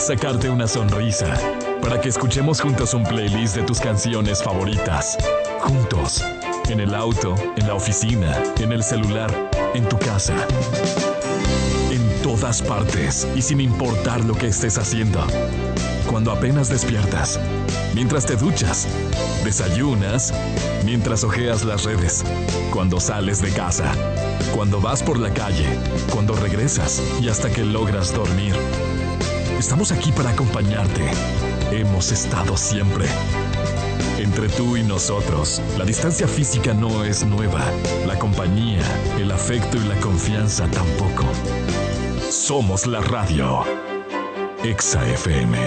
sacarte una sonrisa, para que escuchemos juntos un playlist de tus canciones favoritas. Juntos, en el auto, en la oficina, en el celular, en tu casa. En todas partes y sin importar lo que estés haciendo. Cuando apenas despiertas, mientras te duchas, desayunas, mientras hojeas las redes, cuando sales de casa, cuando vas por la calle, cuando regresas y hasta que logras dormir. Estamos aquí para acompañarte. Hemos estado siempre. Entre tú y nosotros, la distancia física no es nueva. La compañía, el afecto y la confianza tampoco. Somos la radio. Exa FM.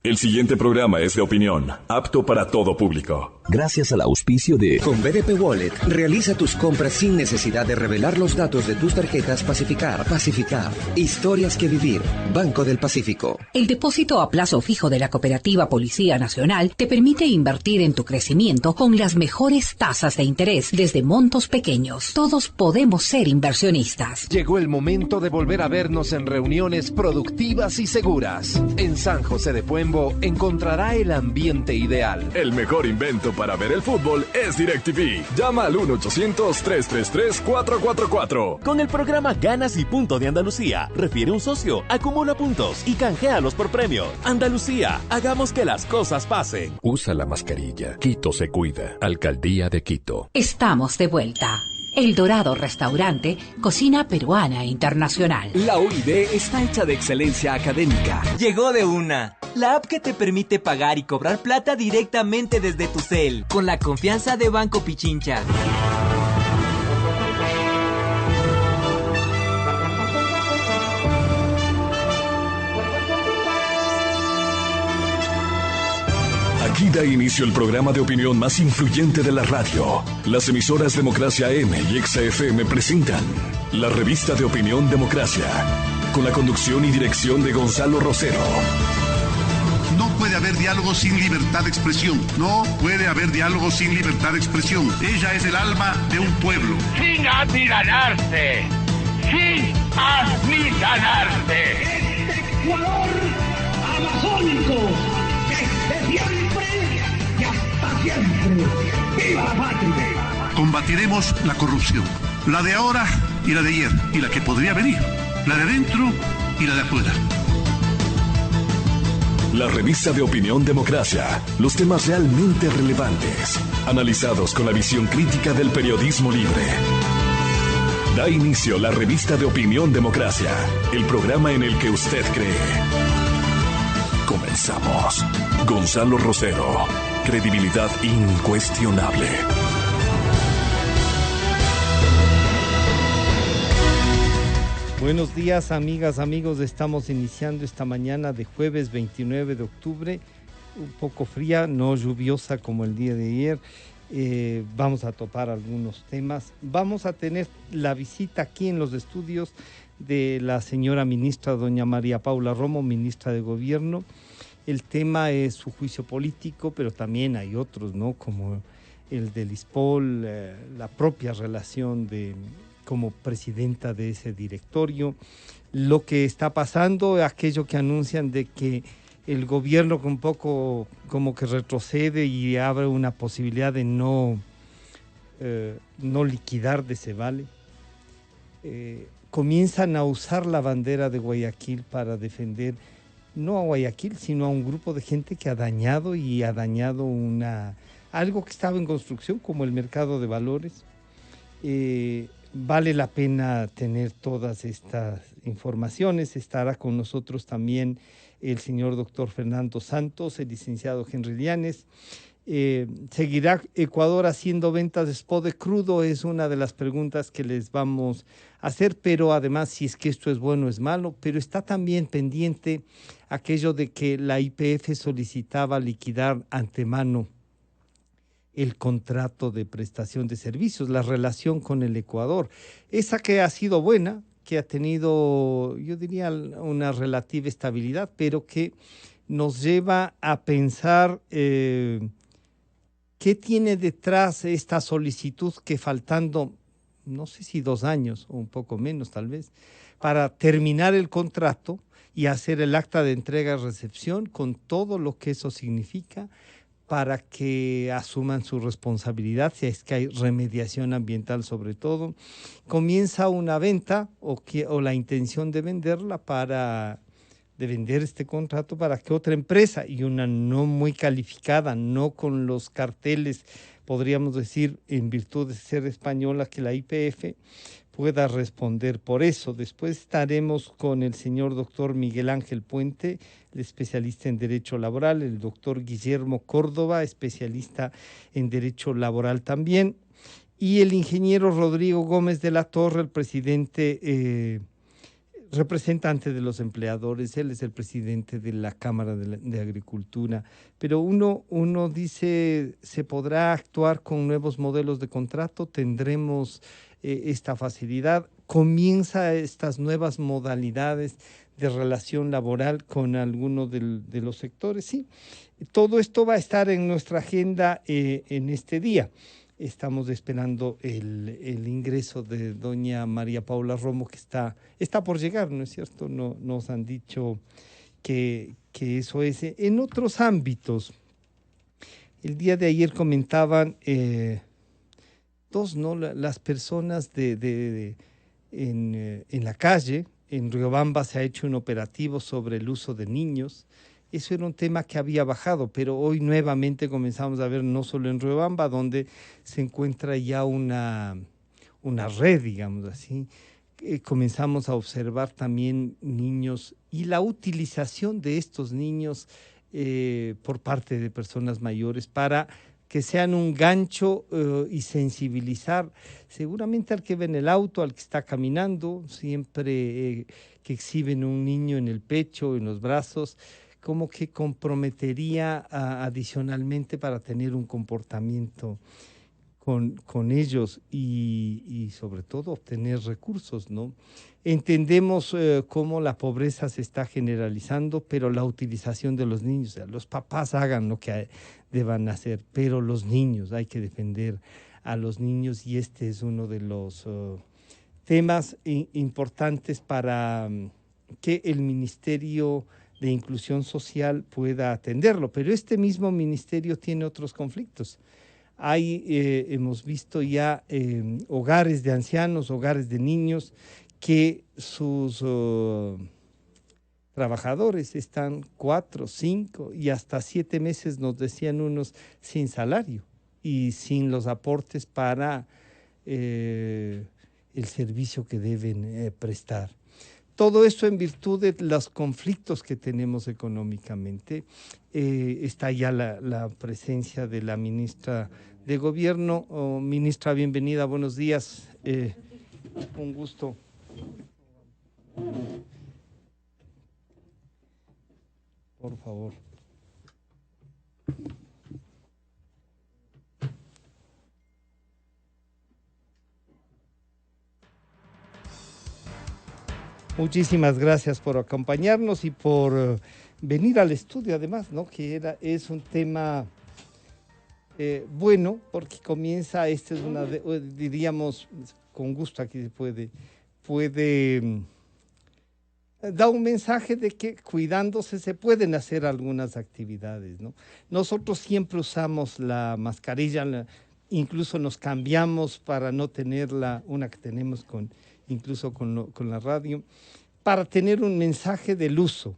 El siguiente programa es de opinión, apto para todo público. Gracias al auspicio de... Con BDP Wallet, realiza tus compras sin necesidad de revelar los datos de tus tarjetas Pacificar. Pacificar. Historias que vivir. Banco del Pacífico. El depósito a plazo fijo de la Cooperativa Policía Nacional te permite invertir en tu crecimiento con las mejores tasas de interés desde montos pequeños. Todos podemos ser inversionistas. Llegó el momento de volver a vernos en reuniones productivas y seguras. En San José de Puembo encontrará el ambiente ideal. El mejor invento para ver el fútbol es DirecTV. Llama al 1-800-333-444. Con el programa Ganas y Punto de Andalucía, refiere un socio, acumula puntos y canjealos por premios. Andalucía, hagamos que las cosas pasen. Usa la mascarilla. Quito se cuida. Alcaldía de Quito. Estamos de vuelta. El Dorado Restaurante, cocina peruana e internacional. La OID está hecha de excelencia académica. Llegó de una. La app que te permite pagar y cobrar plata directamente desde tu cel, con la confianza de Banco Pichincha. Aquí da inicio el programa de opinión más influyente de la radio. Las emisoras Democracia M y Exa FM presentan la revista de opinión Democracia, con la conducción y dirección de Gonzalo Rosero. No puede haber diálogo sin libertad de expresión. No puede haber diálogo sin libertad de expresión. Ella es el alma de un pueblo. Sin amilanarse. Sin amilanarse. Ecuador amazónico. Desde siempre y hasta siempre. ¡Viva la patria! Combatiremos la corrupción. La de ahora y la de ayer. Y la que podría venir. La de adentro y la de afuera. La revista de opinión Democracia. Los temas realmente relevantes. Analizados con la visión crítica del periodismo libre. Da inicio la revista de opinión Democracia. El programa en el que usted cree. Comenzamos. Gonzalo Rosero. Credibilidad incuestionable. Buenos días, amigas, amigos. Estamos iniciando esta mañana de jueves 29 de octubre, un poco fría, no lluviosa como el día de ayer. Vamos a topar algunos temas. Vamos a tener la visita aquí en los estudios de la señora ministra, doña María Paula Romo, ministra de Gobierno. El tema es su juicio político, pero también hay otros, ¿no? Como el del ISPOL, la propia relación como presidenta de ese directorio, lo que está pasando, aquello que anuncian de que el gobierno un poco como que retrocede y abre una posibilidad de no liquidar de Cevale. Comienzan a usar la bandera de Guayaquil para defender no a Guayaquil, sino a un grupo de gente que ha dañado algo que estaba en construcción, como el mercado de valores. Vale la pena tener todas estas informaciones. Estará con nosotros también el señor doctor Fernando Santos, el licenciado Henry Llanes. ¿Seguirá Ecuador haciendo ventas de spot de crudo? Es una de las preguntas que les vamos a hacer, pero además si es que esto es bueno o es malo, pero está también pendiente aquello de que la YPF solicitaba liquidar antemano el contrato de prestación de servicios, la relación con el Ecuador. Esa que ha sido buena, que ha tenido, yo diría, una relativa estabilidad, pero que nos lleva a pensar qué tiene detrás esta solicitud que faltando, no sé si 2 años o un poco menos tal vez, para terminar el contrato, y hacer el acta de entrega-recepción con todo lo que eso significa para que asuman su responsabilidad, si es que hay remediación ambiental sobre todo. Comienza una venta o la intención de venderla de vender este contrato para que otra empresa, y una no muy calificada, no con los carteles, podríamos decir, en virtud de ser española, que la YPF, pueda responder por eso. Después estaremos con el señor doctor Miguel Ángel Puente, el especialista en Derecho Laboral, el doctor Guillermo Córdoba, especialista en Derecho Laboral también, y el ingeniero Rodrigo Gómez de la Torre, el presidente representante de los empleadores. Él es el presidente de la Cámara de Agricultura, pero uno dice, ¿se podrá actuar con nuevos modelos de contrato? ¿Tendremos esta facilidad? ¿Comienza estas nuevas modalidades de relación laboral con alguno de los sectores? Sí, todo esto va a estar en nuestra agenda en este día. Estamos esperando el ingreso de doña María Paula Romo, que está por llegar, ¿no es cierto? No, nos han dicho que eso es. En otros ámbitos, el día de ayer comentaban ¿no? Las personas en la calle. En Riobamba se ha hecho un operativo sobre el uso de niños. Eso era un tema que había bajado, pero hoy nuevamente comenzamos a ver, no solo en Riobamba, donde se encuentra ya una red, digamos así. Comenzamos a observar también niños y la utilización de estos niños por parte de personas mayores para que sean un gancho y sensibilizar seguramente al que ve en el auto, al que está caminando, siempre que exhiben un niño en el pecho, en los brazos, como que comprometería adicionalmente para tener un comportamiento con ellos y sobre todo obtener recursos, ¿no? Entendemos cómo la pobreza se está generalizando, pero la utilización de los niños, o sea, los papás hagan lo que deban hacer, pero los niños, hay que defender a los niños, y este es uno de los temas importantes para que el Ministerio de Inclusión Social pueda atenderlo, pero este mismo ministerio tiene otros conflictos. Hemos visto ya hogares de ancianos, hogares de niños, que sus trabajadores están 4, 5 y hasta 7 meses, nos decían unos, sin salario y sin los aportes para el servicio que deben prestar. Todo esto en virtud de los conflictos que tenemos económicamente. Está ya la presencia de la ministra de Gobierno. Ministra, bienvenida, buenos días. Un gusto. Por favor. Muchísimas gracias por acompañarnos y por venir al estudio, además, ¿no? Que es un tema bueno, porque comienza, diríamos, con gusto aquí se puede da un mensaje de que cuidándose se pueden hacer algunas actividades, ¿no? Nosotros siempre usamos la mascarilla, incluso nos cambiamos para no tener una que tenemos incluso con la radio, para tener un mensaje del uso.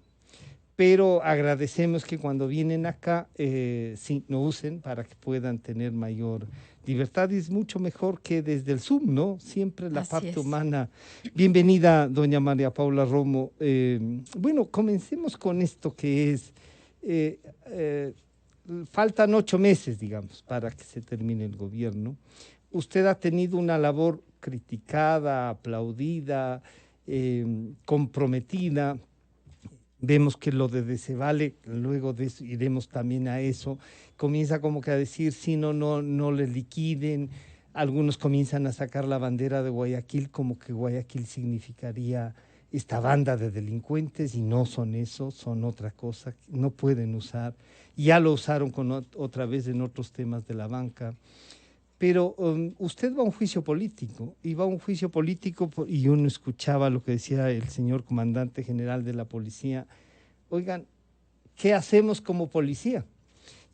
Pero agradecemos que cuando vienen acá, sí, no usen para que puedan tener mayor libertad. Y es mucho mejor que desde el Zoom, ¿no? Siempre la parte humana. Bienvenida, doña María Paula Romo. Bueno, comencemos con esto que es, faltan 8 meses, digamos, para que se termine el gobierno. Usted ha tenido una labor criticada, aplaudida, comprometida. Vemos que lo de Decevale, luego de eso iremos también a eso, comienza como que a decir, si no le liquiden. Algunos comienzan a sacar la bandera de Guayaquil, como que Guayaquil significaría esta banda de delincuentes, y no son eso, son otra cosa, no pueden usar. Ya lo usaron otra vez en otros temas de la banca. Pero usted va a un juicio político, y y uno escuchaba lo que decía el señor comandante general de la policía. Oigan, ¿qué hacemos como policía?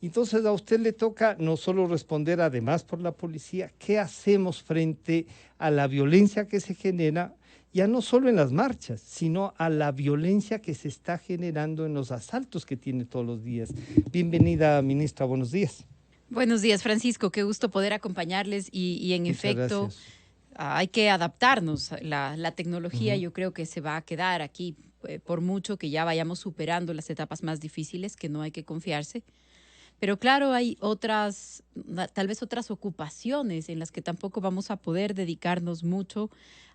Entonces a usted le toca no solo responder además por la policía, ¿qué hacemos frente a la violencia que se genera, ya no solo en las marchas, sino a la violencia que se está generando en los asaltos que tiene todos los días? Bienvenida, ministra, buenos días. Buenos días, Francisco, qué gusto poder acompañarles y en Muchas efecto gracias. Hay que adaptarnos. La tecnología yo creo que se va a quedar aquí por mucho que ya vayamos superando las etapas más difíciles, que no hay que confiarse. Pero claro, hay tal vez otras ocupaciones en las que tampoco vamos a poder dedicarnos mucho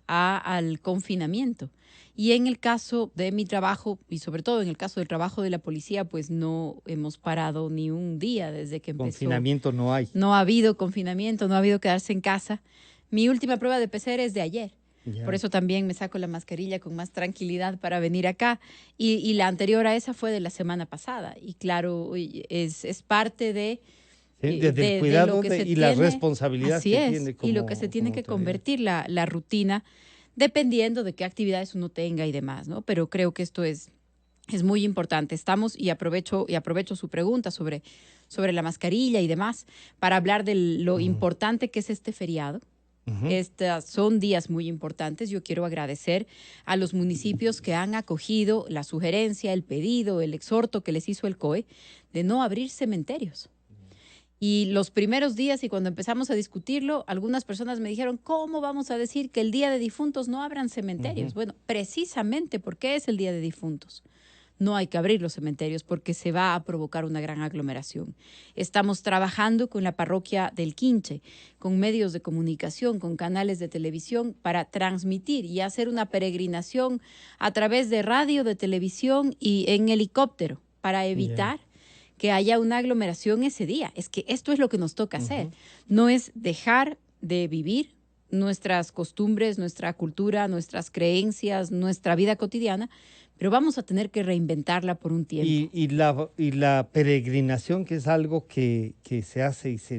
al confinamiento. Y en el caso de mi trabajo, y sobre todo en el caso del trabajo de la policía, pues no hemos parado ni un día desde que empezó. Confinamiento no hay. No ha habido confinamiento, no ha habido quedarse en casa. Mi última prueba de PCR es de ayer. Ya. Por eso también me saco la mascarilla con más tranquilidad para venir acá. Y la anterior a esa fue de la semana pasada. Y claro, es parte de... Desde el cuidado y la responsabilidad que tiene y lo que se tiene que convertir la rutina, dependiendo de qué actividades uno tenga y demás, ¿no? Pero creo que esto es muy importante. Estamos, y aprovecho su pregunta sobre la mascarilla y demás, para hablar de lo importante que es este feriado. Estos son días muy importantes. Yo quiero agradecer a los municipios que han acogido la sugerencia, el pedido, el exhorto que les hizo el COE de no abrir cementerios. Y los primeros días, y cuando empezamos a discutirlo, algunas personas me dijeron, ¿cómo vamos a decir que el Día de Difuntos no abran cementerios? Bueno, precisamente porque es el Día de Difuntos. No hay que abrir los cementerios porque se va a provocar una gran aglomeración. Estamos trabajando con la parroquia del Quinche, con medios de comunicación, con canales de televisión para transmitir y hacer una peregrinación a través de radio, de televisión y en helicóptero para evitar que haya una aglomeración ese día. Es que esto es lo que nos toca hacer. No es dejar de vivir nuestras costumbres, nuestra cultura, nuestras creencias, nuestra vida cotidiana, pero vamos a tener que reinventarla por un tiempo. Y la peregrinación, que es algo que se hace y se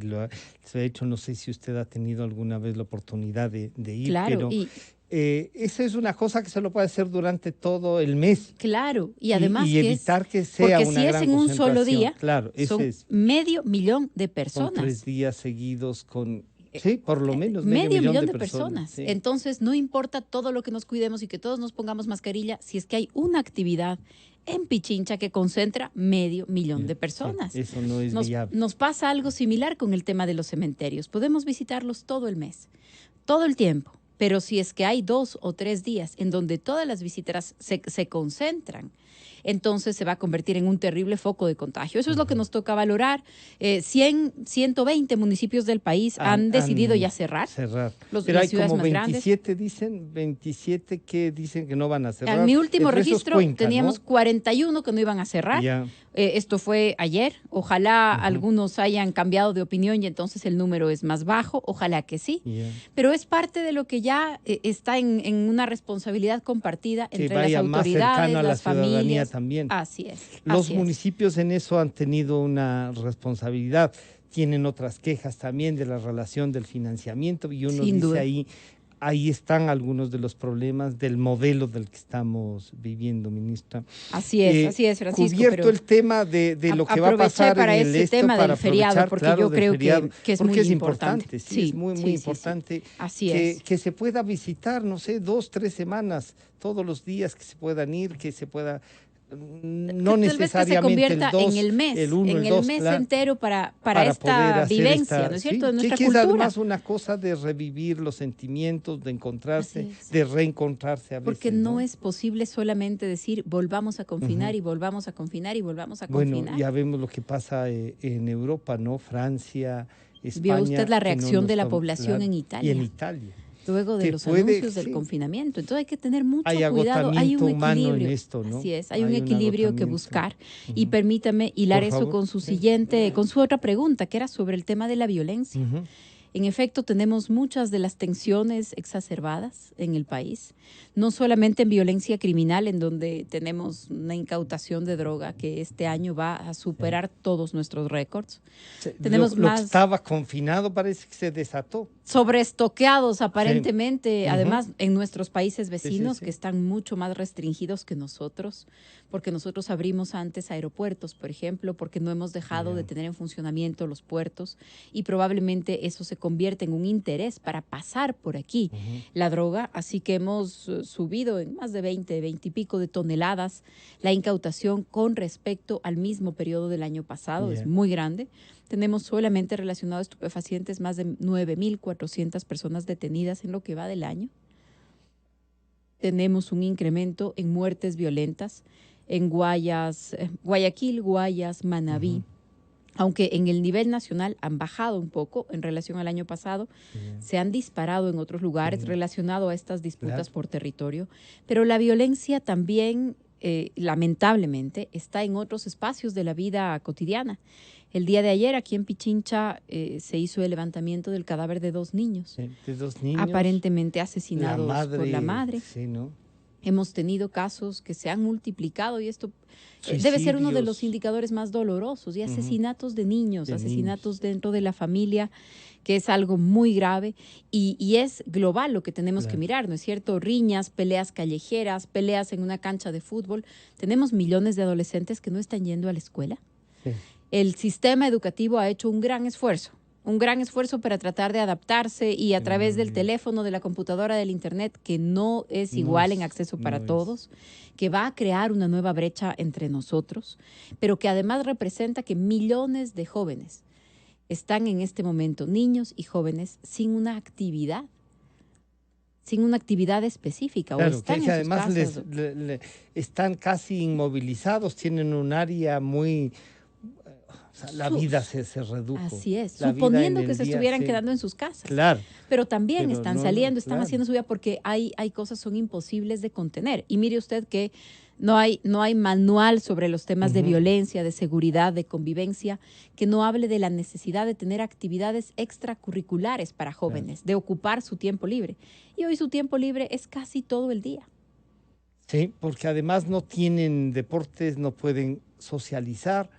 ha hecho, no sé si usted ha tenido alguna vez la oportunidad de ir, claro, pero esa es una cosa que se lo puede hacer durante todo el mes. Claro, y además y evitar que sea porque una si gran es en un solo día, claro, son 500,000 de personas. Con 3 días seguidos con... Sí, por lo menos medio millón de personas. Sí. Entonces, no importa todo lo que nos cuidemos y que todos nos pongamos mascarilla, si es que hay una actividad en Pichincha que concentra 500,000 de personas. Sí, eso no es viable. Nos pasa algo similar con el tema de los cementerios. Podemos visitarlos todo el mes, todo el tiempo, pero si es que hay 2 o 3 días en donde todas las visitas se concentran, entonces se va a convertir en un terrible foco de contagio. Eso es lo que nos toca valorar. 120 municipios del país han decidido ya cerrar. Pero hay como 27, dicen 27 que dicen que no van a cerrar. En mi último registro Cuenca, teníamos 41 que no iban a cerrar. Esto fue ayer. Ojalá algunos hayan cambiado de opinión y entonces el número es más bajo. Ojalá que sí. Pero es parte de lo que ya está en una responsabilidad compartida entre las autoridades, las familias. También. Así es. Los municipios en eso han tenido una responsabilidad. Tienen otras quejas también de la relación del financiamiento y uno dice ahí están algunos de los problemas del modelo del que estamos viviendo, ministra. Así es, Francisco. Cubierto el tema de lo que va a pasar para en el tema del feriado, porque yo creo que es muy importante. Sí, es muy importante que se pueda visitar, no sé, 2, 3 semanas, todos los días que se puedan ir, que se pueda... No necesariamente que se convierta el 2, en el mes, el 1, en el 2, el mes claro, entero para esta vivencia, ¿no es cierto? De nuestra que cultura. Es además una cosa de revivir los sentimientos, de encontrarse, de reencontrarse a veces. Porque no es posible solamente decir volvamos a confinar y volvamos a confinar y volvamos a confinar. Bueno, ya vemos lo que pasa en Europa, ¿no? Francia, España. Vio usted la reacción de la población en Italia. Y en Italia. Luego de los anuncios del confinamiento. Entonces hay que tener mucho cuidado. Hay un equilibrio. En esto, ¿no? Así es, hay un equilibrio que buscar. Y permítame hilar eso con su siguiente, con su otra pregunta, que era sobre el tema de la violencia. En efecto, tenemos muchas de las tensiones exacerbadas en el país, no solamente en violencia criminal, en donde tenemos una incautación de droga que este año va a superar todos nuestros récords. Tenemos lo que estaba confinado parece que se desató. Sobreestoqueados aparentemente, además en nuestros países vecinos que están mucho más restringidos que nosotros, porque nosotros abrimos antes aeropuertos, por ejemplo, porque no hemos dejado de tener en funcionamiento los puertos y probablemente eso se convierte en un interés para pasar por aquí la droga, así que hemos subido en más de 20 y pico de toneladas la incautación con respecto al mismo periodo del año pasado, es muy grande. Tenemos solamente relacionado a estupefacientes más de 9.400 personas detenidas en lo que va del año. Tenemos un incremento en muertes violentas en Guayaquil, Guayas, Manabí. Aunque en el nivel nacional han bajado un poco en relación al año pasado, se han disparado en otros lugares relacionado a estas disputas por territorio, pero la violencia también, lamentablemente, está en otros espacios de la vida cotidiana. El día de ayer, aquí en Pichincha, se hizo el levantamiento del cadáver de 2 niños. De 2 niños. Aparentemente asesinados por la madre. Sí, ¿no? Hemos tenido casos que se han multiplicado y esto debe ser uno de los indicadores más dolorosos. Y asesinatos de niños, asesinatos dentro de la familia, que es algo muy grave y es global lo que tenemos que mirar, ¿no es cierto? Riñas, peleas callejeras, peleas en una cancha de fútbol. Tenemos millones de adolescentes que no están yendo a la escuela. Sí. El sistema educativo ha hecho un gran esfuerzo para tratar de adaptarse y a través del teléfono, de la computadora, del internet, que no es igual en acceso para todos, que va a crear una nueva brecha entre nosotros, pero que además representa que millones de jóvenes están en este momento, niños y jóvenes, sin una actividad específica. Claro, o están que en sus además casas. están casi inmovilizados, tienen un área muy... la vida se redujo. Así es, suponiendo que se estuvieran quedando en sus casas. Claro. Pero también están saliendo, están haciendo su vida porque hay cosas que son imposibles de contener. Y mire usted que no hay manual sobre los temas de violencia, de seguridad, de convivencia, que no hable de la necesidad de tener actividades extracurriculares para jóvenes, de ocupar su tiempo libre. Y hoy su tiempo libre es casi todo el día. Sí, porque además no tienen deportes, no pueden socializar.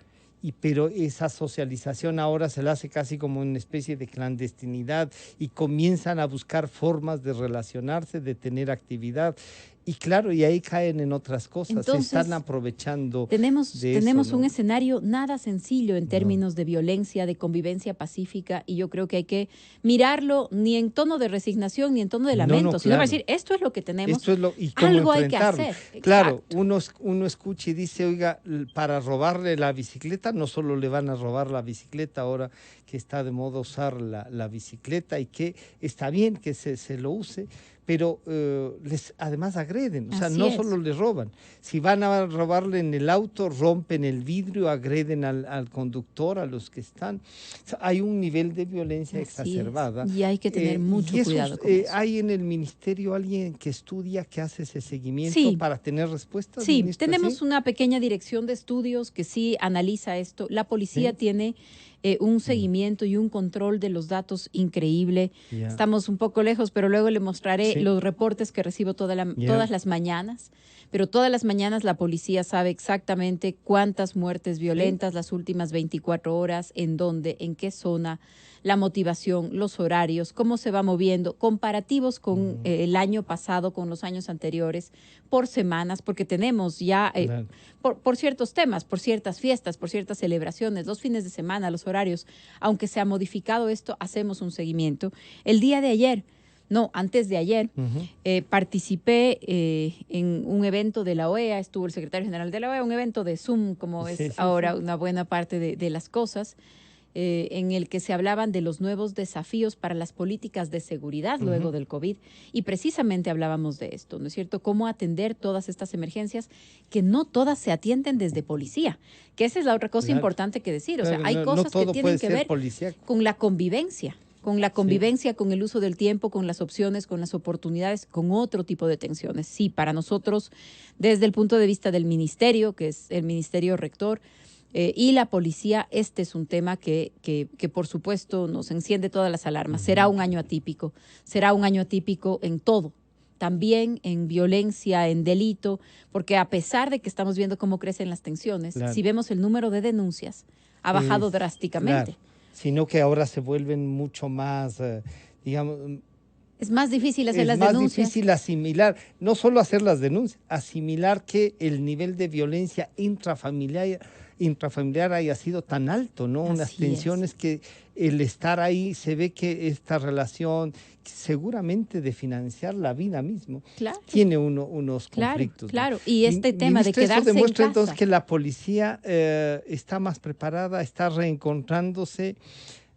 Pero esa socialización ahora se la hace casi como una especie de clandestinidad y comienzan a buscar formas de relacionarse, de tener actividad. Y claro, y ahí caen en otras cosas. Entonces, se están aprovechando tenemos ¿no? un escenario nada sencillo en términos de violencia, de convivencia pacífica, y yo creo que hay que mirarlo ni en tono de resignación ni en tono de lamento, sino decir, esto es lo que tenemos, y algo hay que hacer. Claro, uno escucha y dice, oiga, para robarle la bicicleta, no solo le van a robar la bicicleta ahora que está de moda usar la bicicleta y que está bien que se lo use, pero les además agreden, o sea, no solo les roban, si van a robarle en el auto, rompen el vidrio, agreden al conductor, a los que están. O sea, hay un nivel de violencia exacerbada. Y hay que tener mucho cuidado con eso. ¿Hay en el ministerio alguien que estudia, que hace ese seguimiento para tener respuestas? Sí, tenemos una pequeña dirección de estudios que sí analiza esto. La policía tiene un seguimiento y un control de los datos increíble. Estamos un poco lejos, pero luego le mostraré los reportes que recibo todas las mañanas. Pero todas las mañanas la policía sabe exactamente cuántas muertes violentas las últimas 24 horas, en dónde, en qué zona, la motivación, los horarios, cómo se va moviendo, comparativos con el año pasado, con los años anteriores, por semanas, porque tenemos ya, por ciertos temas, por ciertas fiestas, por ciertas celebraciones, los fines de semana, los horarios, aunque se ha modificado esto, hacemos un seguimiento. El día de ayer, antes de ayer, participé en un evento de la OEA, estuvo el secretario general de la OEA, un evento de Zoom, como es ahora una buena parte de las cosas, en el que se hablaban de los nuevos desafíos para las políticas de seguridad luego del COVID, y precisamente hablábamos de esto, ¿no es cierto? Cómo atender todas estas emergencias, que no todas se atienden desde policía, que esa es la otra cosa importante que decir, o sea, hay cosas que tienen que ver con la convivencia. Con el uso del tiempo, con las opciones, con las oportunidades, con otro tipo de tensiones. Sí, para nosotros, desde el punto de vista del ministerio, que es el ministerio rector, Y la policía, este es un tema que por supuesto nos enciende todas las alarmas. Será un año atípico en todo, también en violencia, en delito, porque a pesar de que estamos viendo cómo crecen las tensiones, Claro. si vemos el número de denuncias, ha bajado drásticamente. Claro, sino que ahora se vuelven mucho más, digamos... Es más difícil hacer las denuncias. Es denuncias. más difícil asimilar, no solo hacer las denuncias, asimilar que el nivel de violencia intrafamiliar haya sido tan alto, ¿no? Unas tensiones que el estar ahí se ve que esta relación seguramente de financiar la vida mismo tiene unos conflictos. Claro, y este tema de quedarse eso demuestra en casa. Entonces que la policía está más preparada, está reencontrándose.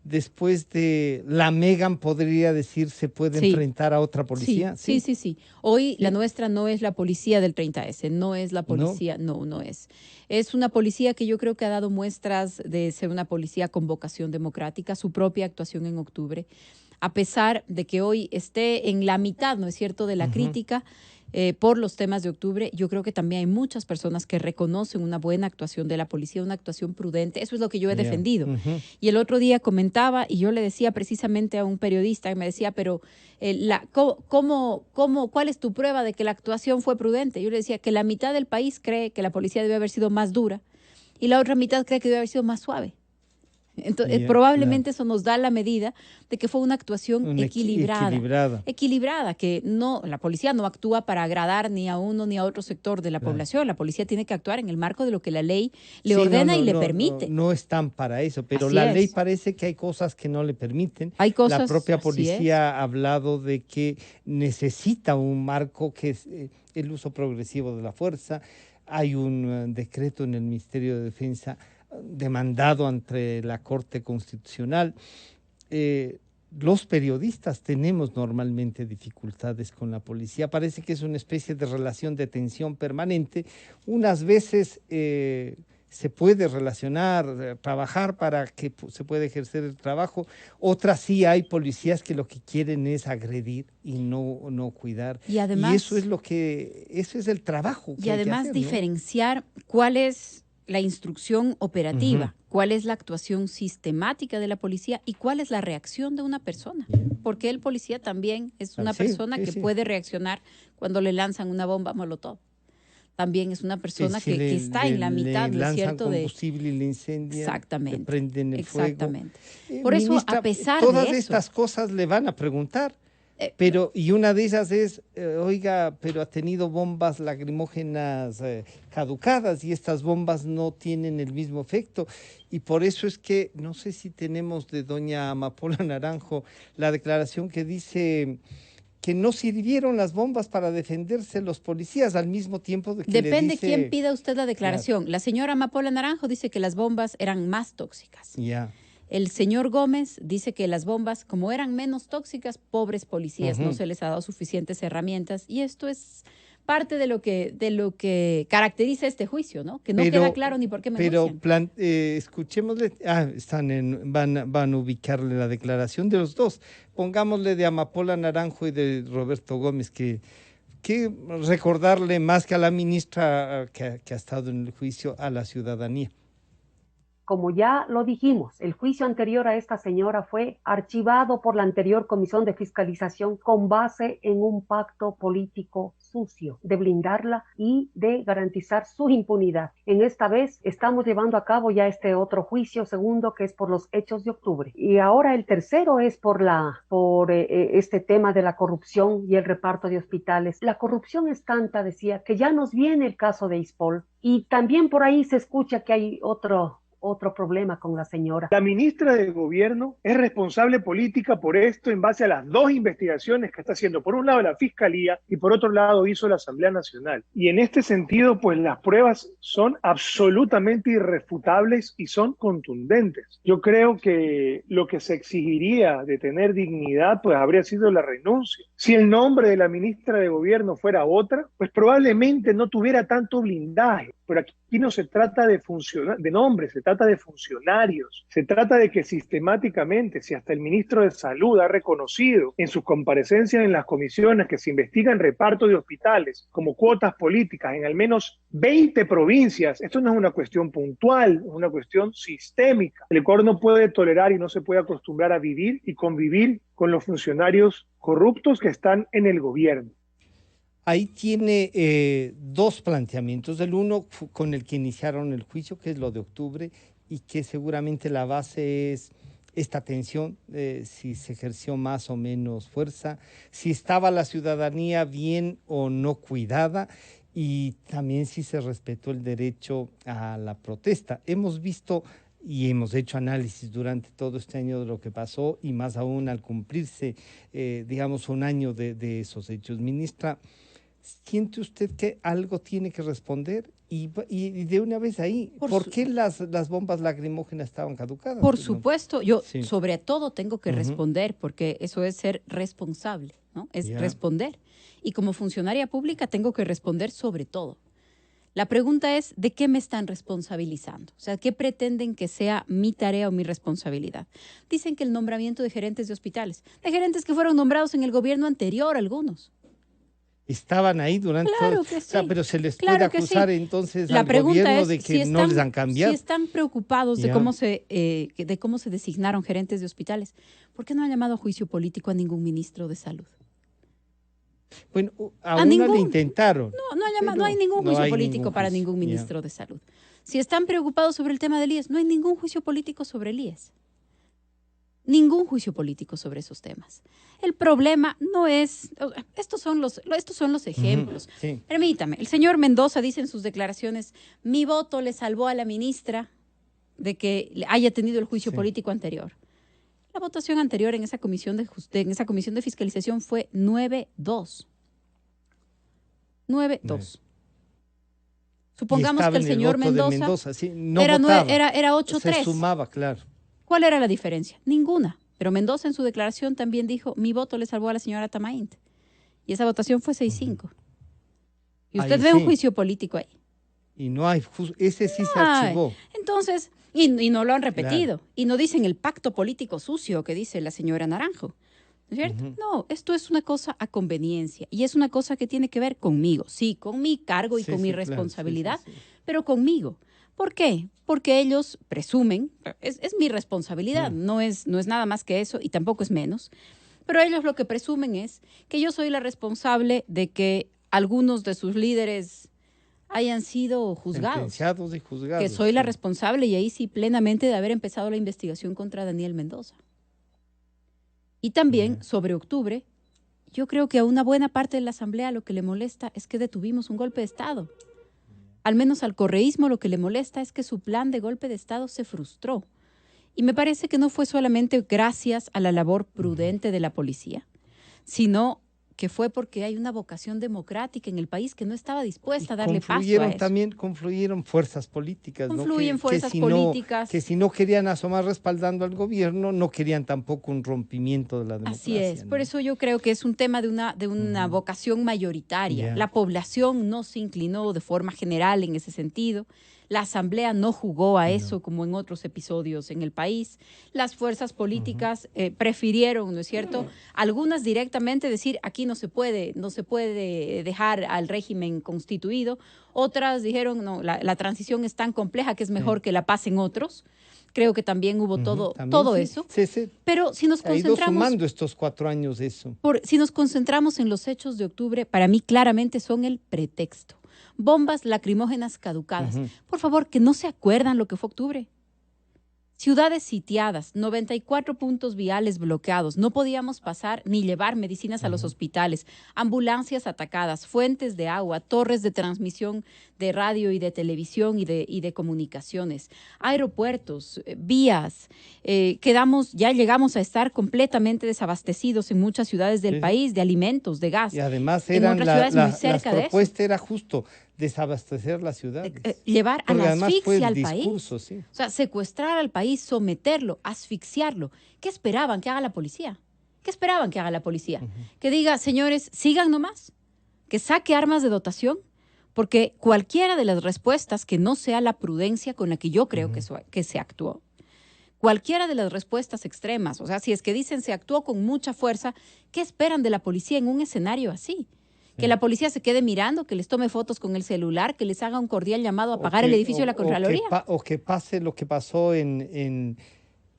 Después de la Megan, podría decir, se puede enfrentar a otra policía. Sí. Hoy la nuestra no es la policía del 30S, no es la policía, no es. Es una policía que yo creo que ha dado muestras de ser una policía con vocación democrática, su propia actuación en octubre, a pesar de que hoy esté en la mitad, ¿no es cierto?, de la crítica por los temas de octubre. Yo creo que también hay muchas personas que reconocen una buena actuación de la policía, una actuación prudente. Eso es lo que yo he defendido. Y el otro día comentaba, y yo le decía precisamente a un periodista que me decía, pero ¿cuál es tu prueba de que la actuación fue prudente? Yo le decía que la mitad del país cree que la policía debe haber sido más dura y la otra mitad cree que debe haber sido más suave. Entonces, probablemente eso nos da la medida de que fue una actuación equilibrada, que no, la policía no actúa para agradar ni a uno ni a otro sector de la población. La policía tiene que actuar en el marco de lo que la ley le ordena y le permite. No están para eso, pero la ley parece que hay cosas que no le permiten. Hay cosas, la propia policía ha hablado de que necesita un marco que es el uso progresivo de la fuerza. Hay un decreto en el Ministerio de Defensa demandado ante la Corte Constitucional. Los periodistas tenemos normalmente dificultades con la policía. Parece que es una especie de relación de tensión permanente. Unas veces se puede relacionar, trabajar para que se pueda ejercer el trabajo. Otras sí hay policías que lo que quieren es agredir y no cuidar. Y además, eso es el trabajo que y además hay que hacer, diferenciar cuál es la instrucción operativa, cuál es la actuación sistemática de la policía y cuál es la reacción de una persona. Porque el policía también es una persona que puede reaccionar cuando le lanzan una bomba molotov. También es una persona que está en la mitad, ¿no es cierto? Le lanzan combustible y le incendian, exactamente, le prenden el fuego. Por eso, ministra, a pesar todas de eso, estas cosas le van a preguntar. Y una de ellas es, oiga, pero ha tenido bombas lacrimógenas caducadas y estas bombas no tienen el mismo efecto. Y por eso es que, no sé si tenemos de doña Amapola Naranjo la declaración que dice que no sirvieron las bombas para defenderse los policías al mismo tiempo de que depende le dice, quién pida usted la declaración. Claro. La señora Amapola Naranjo dice que las bombas eran más tóxicas. El señor Gómez dice que las bombas, como eran menos tóxicas, pobres policías, no se les ha dado suficientes herramientas. Y esto es parte de lo que caracteriza este juicio, ¿no? Que no queda claro ni por qué negocian. Pero escuchémosle, van a ubicarle la declaración de los dos. Pongámosle de Amapola Naranjo y de Roberto Gómez, que recordarle más que a la ministra que ha estado en el juicio, a la ciudadanía. Como ya lo dijimos, el juicio anterior a esta señora fue archivado por la anterior Comisión de Fiscalización con base en un pacto político sucio de blindarla y de garantizar su impunidad. En esta vez estamos llevando a cabo ya este otro juicio segundo, que es por los hechos de octubre. Y ahora el tercero es por este tema de la corrupción y el reparto de hospitales. La corrupción es tanta, decía, que ya nos viene el caso de Ispol. Y también por ahí se escucha que hay otro problema con la señora. La ministra de Gobierno es responsable política por esto en base a las dos investigaciones que está haciendo. Por un lado la Fiscalía y por otro lado hizo la Asamblea Nacional. Y en este sentido, pues las pruebas son absolutamente irrefutables y son contundentes. Yo creo que lo que se exigiría de tener dignidad, pues habría sido la renuncia. Si el nombre de la ministra de Gobierno fuera otra, pues probablemente no tuviera tanto blindaje. pero aquí no se trata de nombres, se trata de funcionarios. Se trata de que sistemáticamente, si hasta el ministro de Salud ha reconocido en sus comparecencias en las comisiones que se investigan reparto de hospitales como cuotas políticas en al menos 20 provincias, esto no es una cuestión puntual, es una cuestión sistémica. El Ecuador no puede tolerar y no se puede acostumbrar a vivir y convivir con los funcionarios corruptos que están en el gobierno. Ahí tiene dos planteamientos. El uno con el que iniciaron el juicio, que es lo de octubre, y que seguramente la base es esta tensión, si se ejerció más o menos fuerza, si estaba la ciudadanía bien o no cuidada, y también si se respetó el derecho a la protesta. Hemos visto y hemos hecho análisis durante todo este año de lo que pasó, y más aún al cumplirse, digamos, un año de esos hechos. Ministra, ¿siente usted que algo tiene que responder? Y de una vez ahí, ¿por qué las bombas lacrimógenas estaban caducadas? Por supuesto, yo sobre todo tengo que responder, porque eso es ser responsable, ¿no? Es responder. Y como funcionaria pública tengo que responder sobre todo. La pregunta es, ¿de qué me están responsabilizando? O sea, ¿qué pretenden que sea mi tarea o mi responsabilidad? Dicen que el nombramiento de gerentes de hospitales, de gerentes que fueron nombrados en el gobierno anterior, algunos. Estaban ahí durante todo, que sí. O sea, pero se les puede acusar entonces al gobierno de que no les han cambiado. Si están preocupados de cómo se designaron gerentes de hospitales, ¿por qué no han llamado a juicio político a ningún ministro de salud? Bueno, a uno le intentaron. No hay ningún juicio político para ningún ministro de salud. Si están preocupados sobre el tema del IES, no hay ningún juicio político sobre el IES. Ningún juicio político sobre esos temas. El problema no es... Estos son los ejemplos. Sí. Permítame, el señor Mendoza dice en sus declaraciones, mi voto le salvó a la ministra de que haya tenido el juicio político anterior. La votación anterior en esa comisión de fiscalización fue 9-2. 9-2. Supongamos que el señor Mendoza era 8-3. Se sumaba, claro. ¿Cuál era la diferencia? Ninguna. Pero Mendoza en su declaración también dijo, mi voto le salvó a la señora Tamaint. Y esa votación fue 6-5. Y usted ve un juicio político ahí. Y no hay, ese sí se archivó. Entonces, y no lo han repetido. Claro. Y no dicen el pacto político sucio que dice la señora Naranjo. ¿No es cierto? No, esto es una cosa a conveniencia. Y es una cosa que tiene que ver conmigo. Sí, con mi cargo y con mi responsabilidad, pero conmigo. ¿Por qué? Porque ellos presumen, es mi responsabilidad, no es nada más que eso y tampoco es menos, pero ellos lo que presumen es que yo soy la responsable de que algunos de sus líderes hayan sido juzgados. Sentenciados y juzgados. Que soy la responsable y ahí sí plenamente de haber empezado la investigación contra Daniel Mendoza. Y también sobre octubre, yo creo que a una buena parte de la Asamblea lo que le molesta es que detuvimos un golpe de Estado. Al menos al correísmo lo que le molesta es que su plan de golpe de Estado se frustró. Y me parece que no fue solamente gracias a la labor prudente de la policía, sino que fue porque hay una vocación democrática en el país que no estaba dispuesta a darle paso a eso. También confluyeron fuerzas políticas. Confluyen fuerzas políticas. Que si no querían asomar respaldando al gobierno, no querían tampoco un rompimiento de la democracia. Así es, por eso yo creo que es un tema de una vocación mayoritaria. La población no se inclinó de forma general en ese sentido. La Asamblea no jugó a eso como en otros episodios en el país. Las fuerzas políticas prefirieron, ¿no es cierto? Algunas directamente decir aquí no se puede dejar al régimen constituido. Otras dijeron no, la transición es tan compleja que es mejor que la pasen otros. Creo que también hubo todo eso. Sí. Pero si nos concentramos... Ha ido sumando estos 4 años eso. Si nos concentramos en los hechos de octubre, para mí claramente son el pretexto. Bombas lacrimógenas caducadas. Por favor, que no se acuerdan lo que fue octubre. Ciudades sitiadas, 94 puntos viales bloqueados, no podíamos pasar ni llevar medicinas a los hospitales, ambulancias atacadas, fuentes de agua, torres de transmisión de radio y de televisión y de comunicaciones, aeropuertos, vías. Ya llegamos a estar completamente desabastecidos en muchas ciudades del país de alimentos, de gas. Y además la propuesta era justo desabastecer la ciudad. Llevar a la asfixia al país. Sí. O sea, secuestrar al país, someterlo, asfixiarlo. ¿Qué esperaban que haga la policía? Que diga, señores, sigan nomás, que saque armas de dotación, Porque cualquiera de las respuestas que no sea la prudencia con la que yo creo que se actuó, cualquiera de las respuestas extremas, o sea, si es que dicen se actuó con mucha fuerza, ¿qué esperan de la policía en un escenario así? Que la policía se quede mirando, que les tome fotos con el celular, que les haga un cordial llamado a apagar el edificio de la Contraloría. O que pase lo que pasó en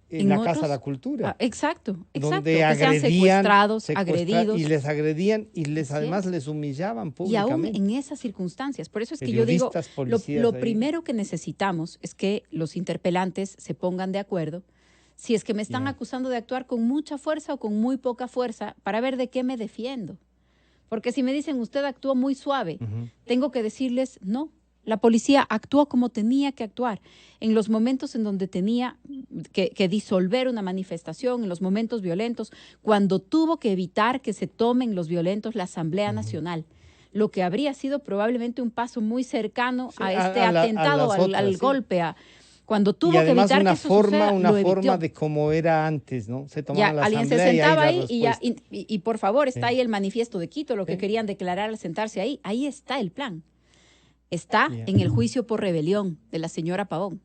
la Casa de la Cultura. Exacto. Donde que sean secuestrados, agredidos. Y les agredían y además les humillaban públicamente. Y aún en esas circunstancias. Por eso es que yo digo, lo primero que necesitamos es que los interpelantes se pongan de acuerdo si es que me están acusando de actuar con mucha fuerza o con muy poca fuerza para ver de qué me defiendo. Porque si me dicen, usted actuó muy suave, tengo que decirles, no, la policía actuó como tenía que actuar. En los momentos en donde tenía que disolver una manifestación, en los momentos violentos, cuando tuvo que evitar que se tomen los violentos la Asamblea Nacional, lo que habría sido probablemente un paso muy cercano a este atentado, al golpe, cuando tuvo que evitar que eso suceda, una forma de cómo era antes, ¿no? Se tomaba la alguien asamblea se sentaba ahí y por favor, está ahí el manifiesto de Quito, lo que querían declarar al sentarse ahí. Ahí está el plan. Está en el juicio por rebelión de la señora Pavón.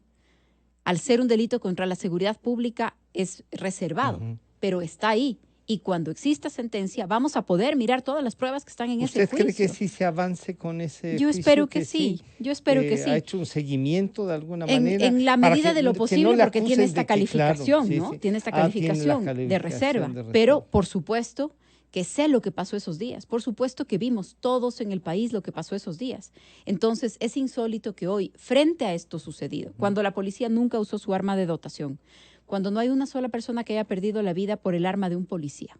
Al ser un delito contra la seguridad pública es reservado, pero está ahí. Y cuando exista sentencia, vamos a poder mirar todas las pruebas que están en ese juicio. ¿Usted cree que sí se avance con ese juicio? Yo espero que sí. Yo espero que sí. ¿Ha hecho un seguimiento de alguna manera? En la medida de lo posible, porque tiene esta calificación, ¿no? Tiene esta calificación de reserva. Pero, por supuesto, que sé lo que pasó esos días. Por supuesto que vimos todos en el país lo que pasó esos días. Entonces, es insólito que hoy, frente a esto sucedido, cuando la policía nunca usó su arma de dotación, cuando no hay una sola persona que haya perdido la vida por el arma de un policía.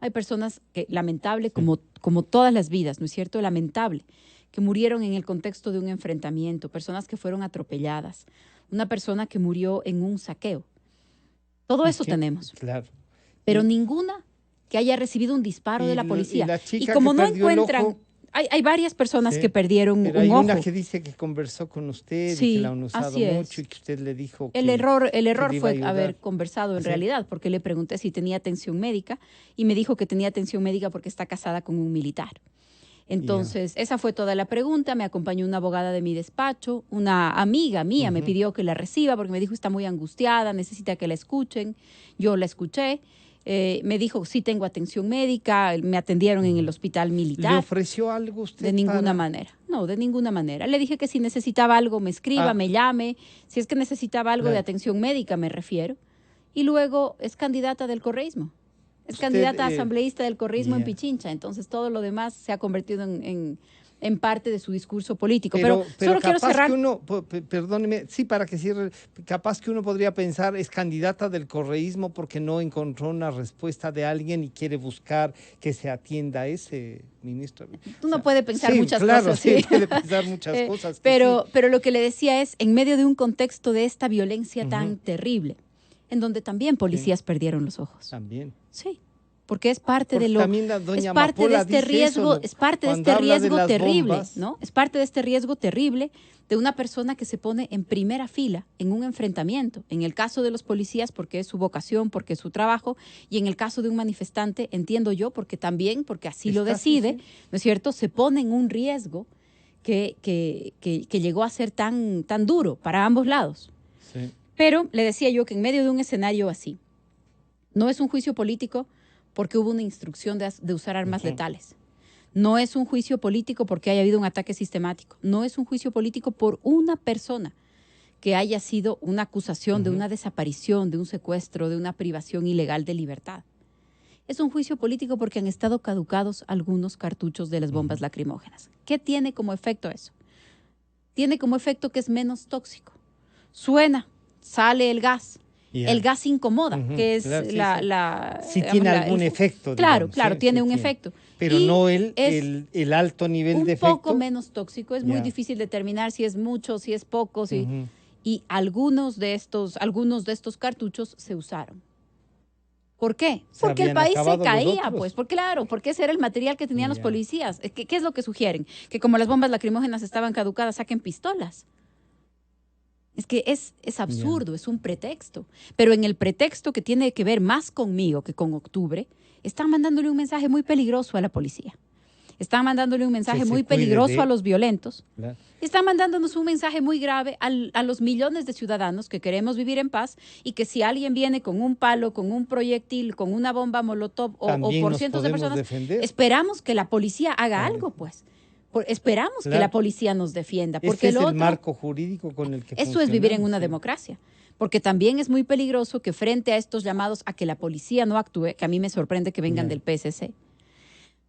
Hay personas que, lamentable, como todas las vidas, ¿no es cierto? Lamentable, que murieron en el contexto de un enfrentamiento, personas que fueron atropelladas, una persona que murió en un saqueo. Todo eso tenemos. Claro. Pero ninguna que haya recibido un disparo de la policía. Y como no encuentran... Hay varias personas que perdieron un ojo. Hay una que dice que conversó con usted y que la han usado mucho y que usted le dijo que el error fue haber conversado en realidad, porque le pregunté si tenía atención médica y me dijo que tenía atención médica porque está casada con un militar. Entonces, esa fue toda la pregunta. Me acompañó una abogada de mi despacho, una amiga mía me pidió que la reciba porque me dijo está muy angustiada, necesita que la escuchen. Yo la escuché. Me dijo, sí tengo atención médica, me atendieron en el hospital militar. ¿Le ofreció algo usted? De ninguna manera, no, de ninguna manera. Le dije que si necesitaba algo me escriba, me llame, si es que necesitaba algo de atención médica me refiero. Y luego es candidata del correísmo, es candidata asambleísta del correísmo en Pichincha, entonces todo lo demás se ha convertido en parte de su discurso político. Pero solo quiero cerrar. Perdóneme, sí, para que cierre, capaz que uno podría pensar es candidata del correísmo porque no encontró una respuesta de alguien y quiere buscar que se atienda a ese ministro. Uno puede pensar muchas cosas. Sí, puede pensar muchas cosas. Pero lo que le decía es, en medio de un contexto de esta violencia tan terrible, en donde también policías perdieron los ojos. También. Sí. Porque es parte de este riesgo, es parte de este riesgo terrible, ¿no? Es parte de este riesgo terrible de una persona que se pone en primera fila en un enfrentamiento. En el caso de los policías, porque es su vocación, porque es su trabajo, y en el caso de un manifestante, entiendo yo, porque así lo decide, ¿no es cierto? Se pone en un riesgo que llegó a ser tan duro para ambos lados. Sí. Pero le decía yo que en medio de un escenario así, no es un juicio político porque hubo una instrucción de usar armas letales. No es un juicio político porque haya habido un ataque sistemático. No es un juicio político por una persona que haya sido una acusación de una desaparición, de un secuestro, de una privación ilegal de libertad. Es un juicio político porque han estado caducados algunos cartuchos de las bombas lacrimógenas. ¿Qué tiene como efecto eso? Tiene como efecto que es menos tóxico. Suena, sale el gas. El gas incomoda, que es sí tiene algún efecto. Claro, tiene un efecto. Pero no el alto nivel de efecto. Un poco menos tóxico, es muy difícil determinar si es mucho, si es poco, y algunos de estos cartuchos se usaron. ¿Por qué? Porque el país se caía, pues, porque ese era el material que tenían los policías. ¿Qué es lo que sugieren? Que como las bombas lacrimógenas estaban caducadas, saquen pistolas. Es que es absurdo, es un pretexto. Pero en el pretexto que tiene que ver más conmigo que con octubre, están mandándole un mensaje muy peligroso a la policía. están mandándole un mensaje muy peligroso a los violentos. Claro. Están mandándonos un mensaje muy grave a los millones de ciudadanos que queremos vivir en paz y que si alguien viene con un palo, con un proyectil, con una bomba molotov o por cientos de personas, esperamos que la policía haga algo, pues. Esperamos que la policía nos defienda. Porque es el marco jurídico con el que eso es vivir en una democracia. Porque también es muy peligroso que frente a estos llamados a que la policía no actúe, que a mí me sorprende que vengan del PSC,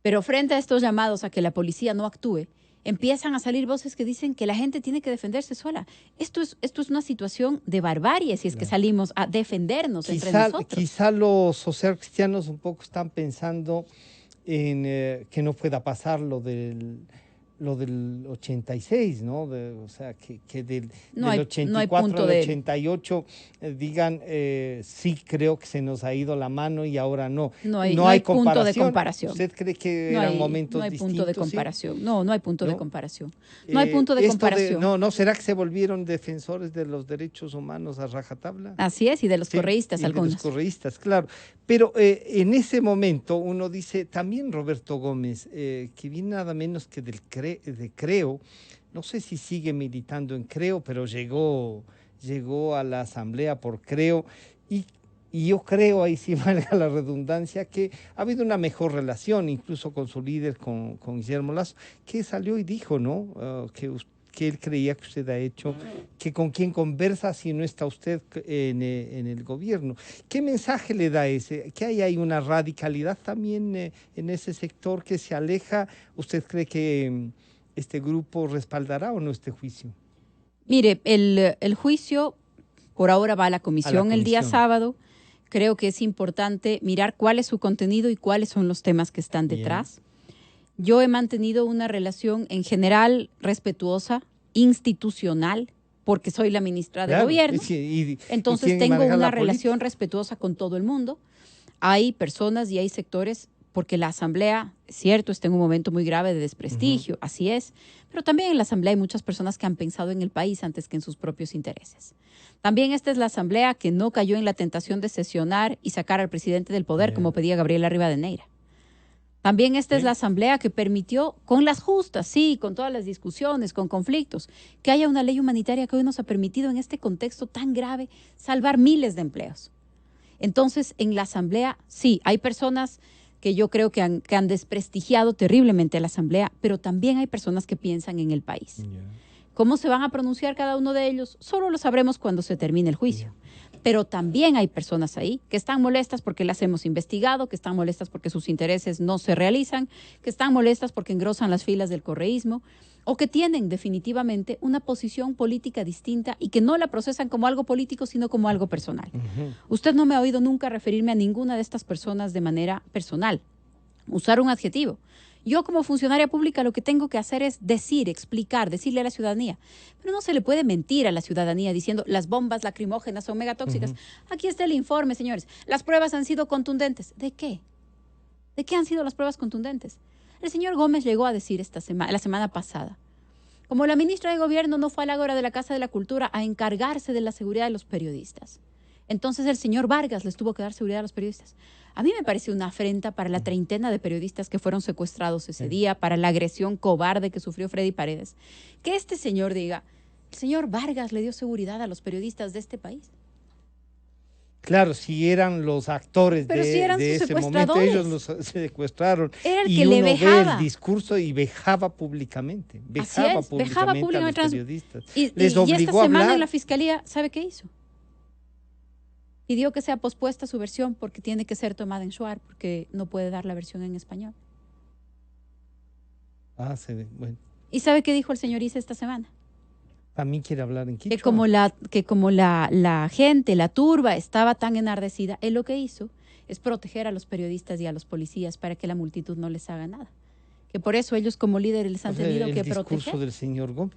pero frente a estos llamados a que la policía no actúe, empiezan a salir voces que dicen que la gente tiene que defenderse sola. Esto es una situación de barbarie si es que salimos a defendernos entre nosotros. Quizá los socialcristianos un poco están pensando en que no pueda pasar lo del 86, ¿no? O sea, que del 84 al 88 digan, sí, creo que se nos ha ido la mano y ahora no. No hay punto de comparación. ¿Usted cree que eran momentos distintos? No hay punto de comparación. ¿Sí? No hay punto de comparación. No hay punto de comparación. ¿No será que se volvieron defensores de los derechos humanos a rajatabla? Así es, y de los correístas algunos. De los correístas, claro. Pero en ese momento uno dice, también Roberto Gómez, que viene nada menos que de Creo, no sé si sigue militando en Creo, pero llegó a la asamblea por Creo, y yo creo, ahí sí valga la redundancia, que ha habido una mejor relación, incluso con su líder, con Guillermo Lasso, que salió y dijo, ¿no? Que él creía que usted ha hecho, que con quién conversa si no está usted en el gobierno. ¿Qué mensaje le da ese? ¿Que hay una radicalidad también en ese sector que se aleja? ¿Usted cree que este grupo respaldará o no este juicio? Mire, el juicio por ahora va a la comisión el día sábado. Creo que es importante mirar cuál es su contenido y cuáles son los temas que están detrás. Yo he mantenido una relación en general respetuosa, institucional, porque soy la ministra de Gobierno. Entonces tengo una relación respetuosa con todo el mundo. Hay personas y hay sectores, porque la Asamblea, es cierto, está en un momento muy grave de desprestigio, así es, pero también en la Asamblea hay muchas personas que han pensado en el país antes que en sus propios intereses. También esta es la Asamblea que no cayó en la tentación de sesionar y sacar al presidente del poder, como pedía Gabriela Rivadeneira. También esta es la Asamblea que permitió, con las justas, sí, con todas las discusiones, con conflictos, que haya una ley humanitaria que hoy nos ha permitido en este contexto tan grave salvar miles de empleos. Entonces, en la Asamblea, sí, hay personas que yo creo que han desprestigiado terriblemente a la Asamblea, pero también hay personas que piensan en el país. ¿Cómo se van a pronunciar cada uno de ellos? Solo lo sabremos cuando se termine el juicio. Pero también hay personas ahí que están molestas porque las hemos investigado, que están molestas porque sus intereses no se realizan, que están molestas porque engrosan las filas del correísmo o que tienen definitivamente una posición política distinta y que no la procesan como algo político, sino como algo personal. Usted no me ha oído nunca referirme a ninguna de estas personas de manera personal, usar un adjetivo. Yo como funcionaria pública lo que tengo que hacer es decir, explicar, decirle a la ciudadanía. Pero no se le puede mentir a la ciudadanía diciendo las bombas lacrimógenas son megatóxicas. Aquí está el informe, señores. Las pruebas han sido contundentes. ¿De qué? ¿De qué han sido las pruebas contundentes? El señor Gómez llegó a decir la semana pasada, como la ministra de Gobierno no fue al ágora de la Casa de la Cultura a encargarse de la seguridad de los periodistas. Entonces el señor Vargas les tuvo que dar seguridad a los periodistas. A mí me parece una afrenta para la treintena de periodistas que fueron secuestrados ese día, para la agresión cobarde que sufrió Freddy Paredes. Que este señor diga, el señor Vargas le dio seguridad a los periodistas de este país. Claro, si eran los actores de ese momento, ellos los secuestraron. Era el y que uno le vejaba. Ve el discurso y vejaba públicamente. Vejaba públicamente a los periodistas. Y Les obligó esta semana a hablar. en la Fiscalía, ¿sabe qué hizo? Pidió que sea pospuesta su versión porque tiene que ser tomada en Shuar, porque no puede dar la versión en español. Bueno. ¿Y sabe qué dijo el señor Issa esta semana? También quiere hablar en quichua. Que como la gente, la turba, estaba tan enardecida, él lo que hizo es proteger a los periodistas y a los policías para que la multitud no les haga nada. Que por eso ellos como líderes les han tenido que proteger. El discurso del señor Gómez.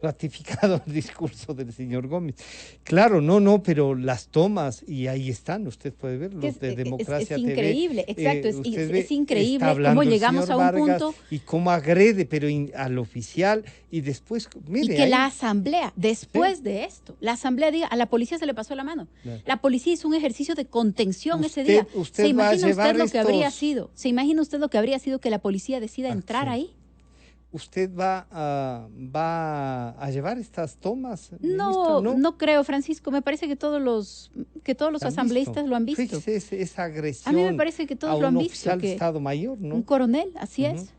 ratificado el discurso del señor Gómez. Claro, no, pero las tomas, y ahí están, usted puede ver, los de Democracia es TV. Increíble, exacto, es increíble cómo llegamos a un Vargas punto. Y cómo agrede, pero al oficial, y después, mire. Y que la asamblea, después de esto, la asamblea diga, a la policía se le pasó la mano. Claro. La policía hizo un ejercicio de contención ese día. ¿Se imagina usted lo que habría sido? ¿Se imagina usted lo que habría sido que la policía decida entrar ahí? ¿Usted va a llevar estas tomas? No creo, Francisco. Me parece que todos los asambleístas lo han visto. Fíjese esa agresión. A mí me parece que todos lo han visto. Oficial de Estado Mayor, ¿no? Un coronel, así es.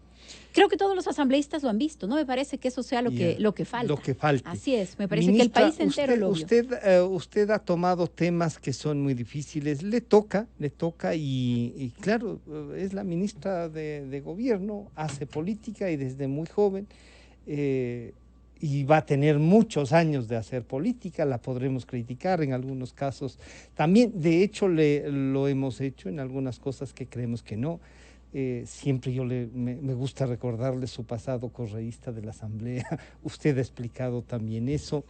Creo que todos los asambleístas lo han visto. No me parece que eso sea lo que falta. Lo que falta. Así es. Me parece, ministra, que el país entero lo vio. Usted ha tomado temas que son muy difíciles. Le toca y claro, es la ministra de Gobierno, hace política y desde muy joven. Y va a tener muchos años de hacer política, la podremos criticar en algunos casos. También, de hecho, lo hemos hecho en algunas cosas que creemos que no. Siempre me gusta recordarle su pasado correísta de la Asamblea. Usted ha explicado también eso.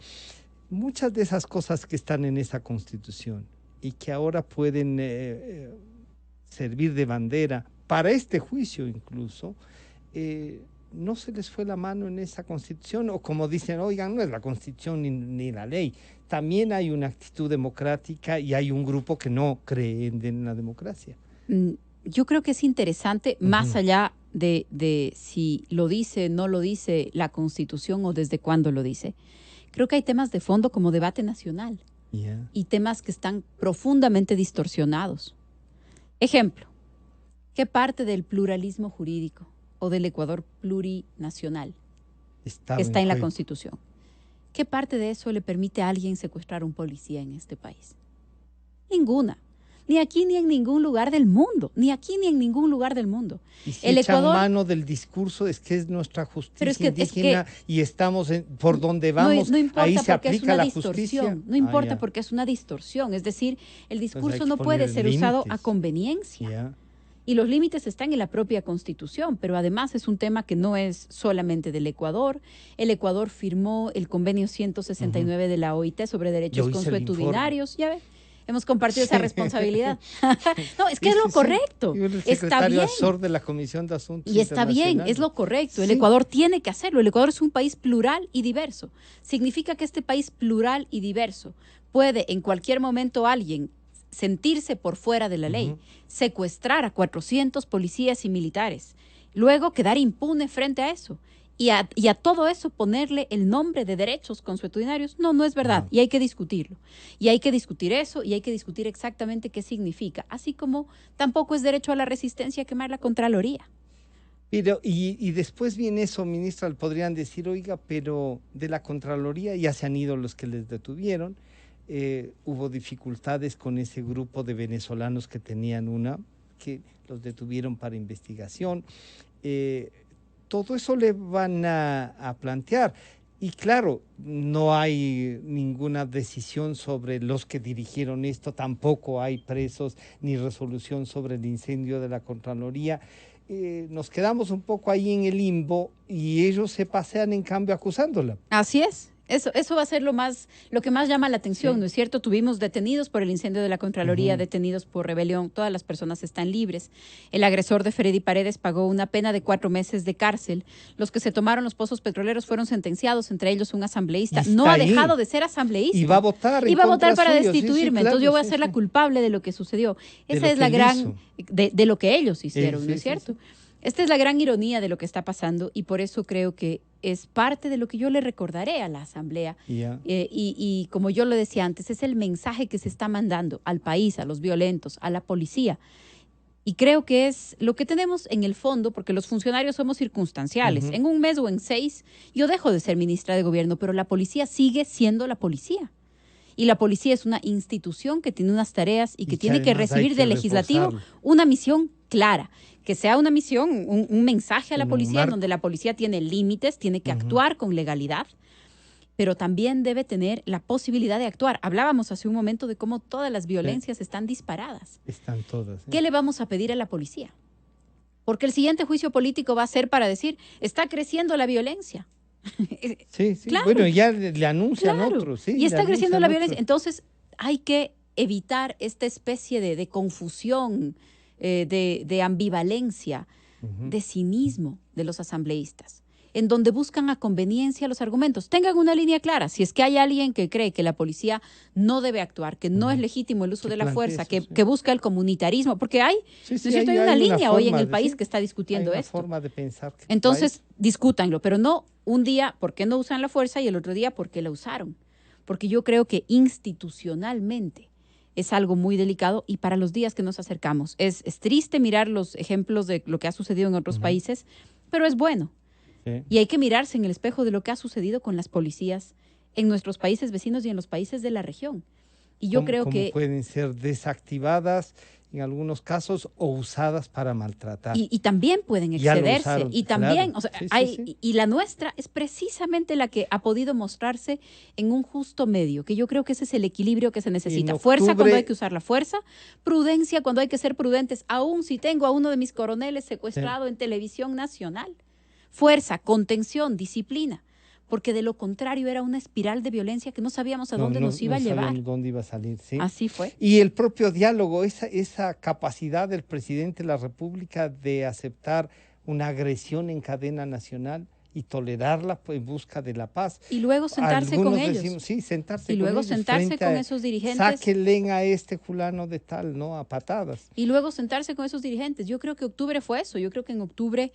Muchas de esas cosas que están en esa Constitución y que ahora pueden servir de bandera para este juicio incluso, no se les fue la mano en esa Constitución, o como dicen, oigan, no es la Constitución ni la ley. También hay una actitud democrática y hay un grupo que no cree en la democracia. Yo creo que es interesante, más allá de si lo dice, no lo dice la Constitución o desde cuándo lo dice. Creo que hay temas de fondo como debate nacional y temas que están profundamente distorsionados. Ejemplo, ¿qué parte del pluralismo jurídico o del Ecuador plurinacional está en la Constitución? ¿Qué parte de eso le permite a alguien secuestrar a un policía en este país? Ninguna. Ni aquí ni en ningún lugar del mundo. Ni aquí ni en ningún lugar del mundo. Y si echan mano del discurso, es que es nuestra justicia indígena y estamos por donde vamos, ahí se aplica la justicia. No importa porque es una distorsión. Es decir, el discurso no puede ser usado a conveniencia. Y los límites están en la propia Constitución, pero además es un tema que no es solamente del Ecuador. El Ecuador firmó el convenio 169 de la OIT sobre derechos consuetudinarios. Ya ves. Hemos compartido esa responsabilidad. No, es que es lo correcto. Está bien. De la Comisión de Asuntos y está bien, es lo correcto. El Ecuador tiene que hacerlo. El Ecuador es un país plural y diverso. Significa que este país plural y diverso puede en cualquier momento alguien sentirse por fuera de la ley, secuestrar a 400 policías y militares, luego quedar impune frente a eso. Y a todo eso ponerle el nombre de derechos consuetudinarios, no es verdad. Y hay que discutirlo. Y hay que discutir eso y hay que discutir exactamente qué significa. Así como tampoco es derecho a la resistencia quemar la Contraloría. Pero, y después viene eso, ministra, podrían decir, oiga, pero de la Contraloría ya se han ido los que les detuvieron. Hubo dificultades con ese grupo de venezolanos que tenían que los detuvieron para investigación. Todo eso le van a plantear. Y claro, no hay ninguna decisión sobre los que dirigieron esto, tampoco hay presos ni resolución sobre el incendio de la Contraloría. Nos quedamos un poco ahí en el limbo y ellos se pasean en cambio acusándola. Así es. Eso va a ser lo que más llama la atención, ¿no es cierto? Tuvimos detenidos por el incendio de la Contraloría, detenidos por rebelión, todas las personas están libres. El agresor de Freddy Paredes pagó una pena de 4 meses de cárcel. Los que se tomaron los pozos petroleros fueron sentenciados, entre ellos un asambleísta. No ha dejado de ser asambleísta. Y va a votar. Y va a votar para destituirme. Entonces yo voy a ser la culpable de lo que sucedió. Esa es la gran, de lo que ellos hicieron, ¿no es cierto? Esta es la gran ironía de lo que está pasando y por eso creo que es parte de lo que yo le recordaré a la Asamblea. Y como yo lo decía antes, es el mensaje que se está mandando al país, a los violentos, a la policía. Y creo que es lo que tenemos en el fondo, porque los funcionarios somos circunstanciales. En un mes o en 6, yo dejo de ser ministra de Gobierno, pero la policía sigue siendo la policía. Y la policía es una institución que tiene unas tareas y que tiene que recibir del legislativo una misión clara. Que sea una misión, un mensaje a la policía en donde la policía tiene límites, tiene que actuar con legalidad, pero también debe tener la posibilidad de actuar. Hablábamos hace un momento de cómo todas las violencias están disparadas. Están todas. ¿Qué le vamos a pedir a la policía? Porque el siguiente juicio político va a ser para decir, está creciendo la violencia. Sí, sí. Claro. Bueno, ya le anuncian Claro. otros. Sí, Y está creciendo la otros. violencia. Entonces, hay que evitar esta especie de confusión, de ambivalencia, de cinismo de los asambleístas, en donde buscan a conveniencia los argumentos. Tengan una línea clara. Si es que hay alguien que cree que la policía no debe actuar, que no es legítimo el uso de la fuerza, que busca el comunitarismo, porque hay, ¿no es cierto? Hay una línea hoy en el país que está discutiendo esto. Forma de pensar. Entonces, discútanlo, pero no un día por qué no usan la fuerza y el otro día por qué la usaron. Porque yo creo que institucionalmente es algo muy delicado y para los días que nos acercamos. Es triste mirar los ejemplos de lo que ha sucedido en otros países, pero es bueno. Sí. Y hay que mirarse en el espejo de lo que ha sucedido con las policías en nuestros países vecinos y en los países de la región. Y yo creo que pueden ser desactivadas en algunos casos o usadas para maltratar. Y también pueden excederse. Usaron, y también, claro. o sea, Sí. y la nuestra es precisamente la que ha podido mostrarse en un justo medio, que yo creo que ese es el equilibrio que se necesita. Fuerza cuando hay que usar la fuerza, prudencia cuando hay que ser prudentes, aún si tengo a uno de mis coroneles secuestrado en televisión nacional. Fuerza, contención, disciplina. Porque de lo contrario era una espiral de violencia que no sabíamos a dónde nos iba a llevar. No sabíamos dónde iba a salir, sí. Así fue. Y el propio diálogo, esa capacidad del presidente de la República de aceptar una agresión en cadena nacional y tolerarla en busca de la paz. Y luego sentarse con ellos. Decimos, sí, sentarse y con luego ellos. Sentarse con esos dirigentes. Sáquenle a este fulano de tal, ¿no? A patadas. Y luego sentarse con esos dirigentes. Yo creo que octubre fue eso. Yo creo que en octubre...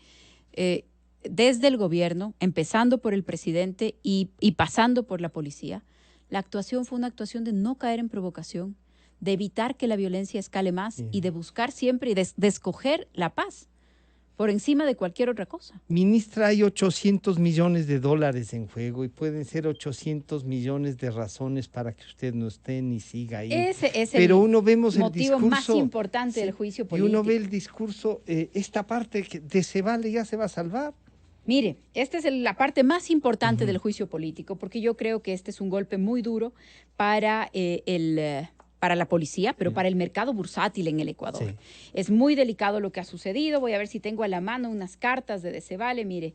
desde el gobierno, empezando por el presidente y pasando por la policía, la actuación fue una actuación de no caer en provocación, de evitar que la violencia escale más y de buscar siempre y de escoger la paz por encima de cualquier otra cosa. Ministra, hay $800 millones en juego y pueden ser 800 millones de razones para que usted no esté ni siga ahí. Ese es Pero uno vemos el motivo discurso, más importante del juicio político. Y uno ve el discurso, esta parte de se vale ya se va a salvar. Mire, esta es la parte más importante del juicio político, porque yo creo que este es un golpe muy duro para la policía, pero para el mercado bursátil en el Ecuador. Sí. Es muy delicado lo que ha sucedido. Voy a ver si tengo a la mano unas cartas de Decevale. Mire,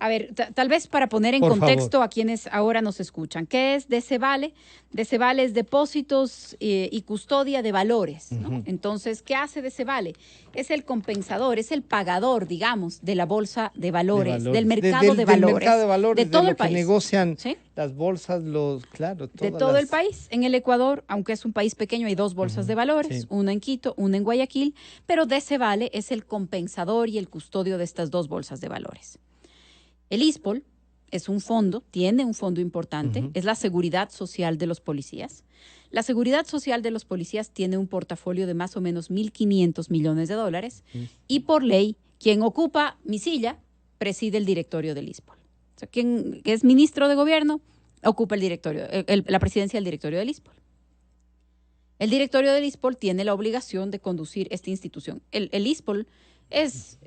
a ver, tal vez para poner en contexto a quienes ahora nos escuchan. ¿Qué es Decevale? Decevale es depósitos y custodia de valores, ¿no? Entonces, ¿qué hace Decevale? Es el compensador, es el pagador, digamos, de la bolsa de valores, del mercado de valores. Del mercado de valores, de todo el país. Que negocian ¿sí? Las bolsas, de todo el país. En el Ecuador, aunque es un país pequeño, hay dos bolsas de valores, una en Quito, una en Guayaquil, pero Decevale es el compensador y el custodio de estas dos bolsas de valores. El ISPOL es un fondo, tiene un fondo importante, es la seguridad social de los policías. La seguridad social de los policías tiene un portafolio de más o menos $1.500 millones y por ley, quien ocupa mi silla preside el directorio del ISPOL. O sea, quien es ministro de gobierno ocupa la presidencia del directorio del ISPOL. El directorio del ISPOL tiene la obligación de conducir esta institución. El ISPOL es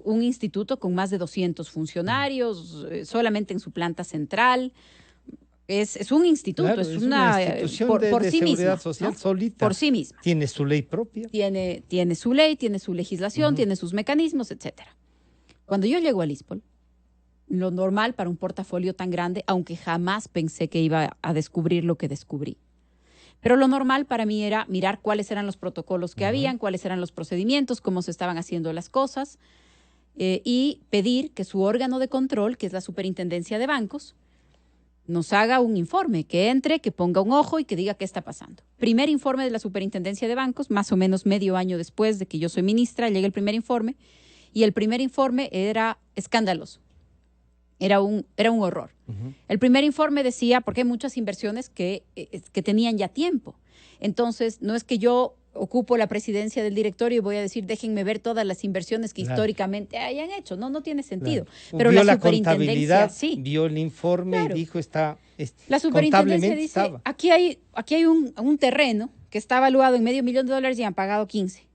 un instituto con más de 200 funcionarios, solamente en su planta central. Es un instituto, claro, es una institución por de sí seguridad misma, social, ¿no? solita. Por sí misma. Tiene su ley propia. Tiene su ley, tiene su legislación, tiene sus mecanismos, etcétera. Cuando yo llego al ISPOL, lo normal para un portafolio tan grande, aunque jamás pensé que iba a descubrir lo que descubrí. Pero lo normal para mí era mirar cuáles eran los protocolos que habían, cuáles eran los procedimientos, cómo se estaban haciendo las cosas y pedir que su órgano de control, que es la Superintendencia de Bancos, nos haga un informe, que entre, que ponga un ojo y que diga qué está pasando. Primer informe de la Superintendencia de Bancos, más o menos medio año después de que yo soy ministra, llega el primer informe y el primer informe era escandaloso. Era un horror. El primer informe decía, porque hay muchas inversiones que tenían ya tiempo. Entonces, no es que yo ocupo la presidencia del directorio y voy a decir, déjenme ver todas las inversiones que históricamente hayan hecho. No tiene sentido. Claro. Pero vio la superintendencia sí. Vio el informe y dijo, la superintendencia dice, aquí hay un terreno que está evaluado en $500,000 y han pagado 15.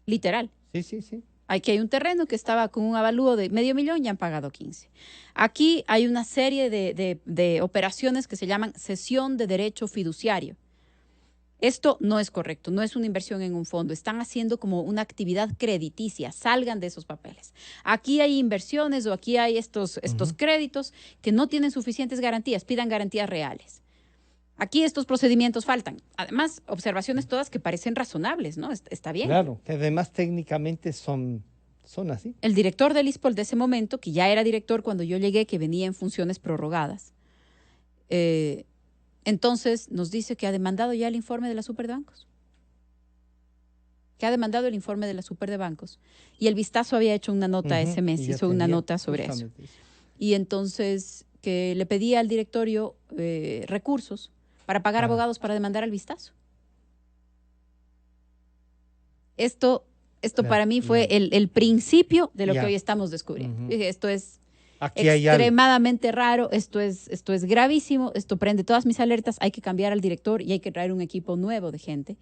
Literal. Sí. Aquí hay un terreno que estaba con un avalúo de $500,000 y han pagado 15. Aquí hay una serie de operaciones que se llaman cesión de derecho fiduciario. Esto no es correcto, no es una inversión en un fondo, están haciendo como una actividad crediticia, salgan de esos papeles. Aquí hay inversiones o aquí hay estos créditos que no tienen suficientes garantías, pidan garantías reales. Aquí estos procedimientos faltan. Además, observaciones todas que parecen razonables, ¿no? Está bien. Claro, que además técnicamente son así. El director del ISPOL de ese momento, que ya era director cuando yo llegué, que venía en funciones prorrogadas, entonces nos dice que ha demandado ya el informe de la Super de Bancos. Que ha demandado el informe de la Super de Bancos. Y el Vistazo había hecho una nota ese mes, hizo una nota sobre eso. Y entonces que le pedía al directorio recursos para pagar abogados para demandar al Vistazo. Esto para mí fue el principio de lo que hoy estamos descubriendo. Dije, esto es extremadamente raro, esto es gravísimo, esto prende todas mis alertas, hay que cambiar al director y hay que traer un equipo nuevo de gente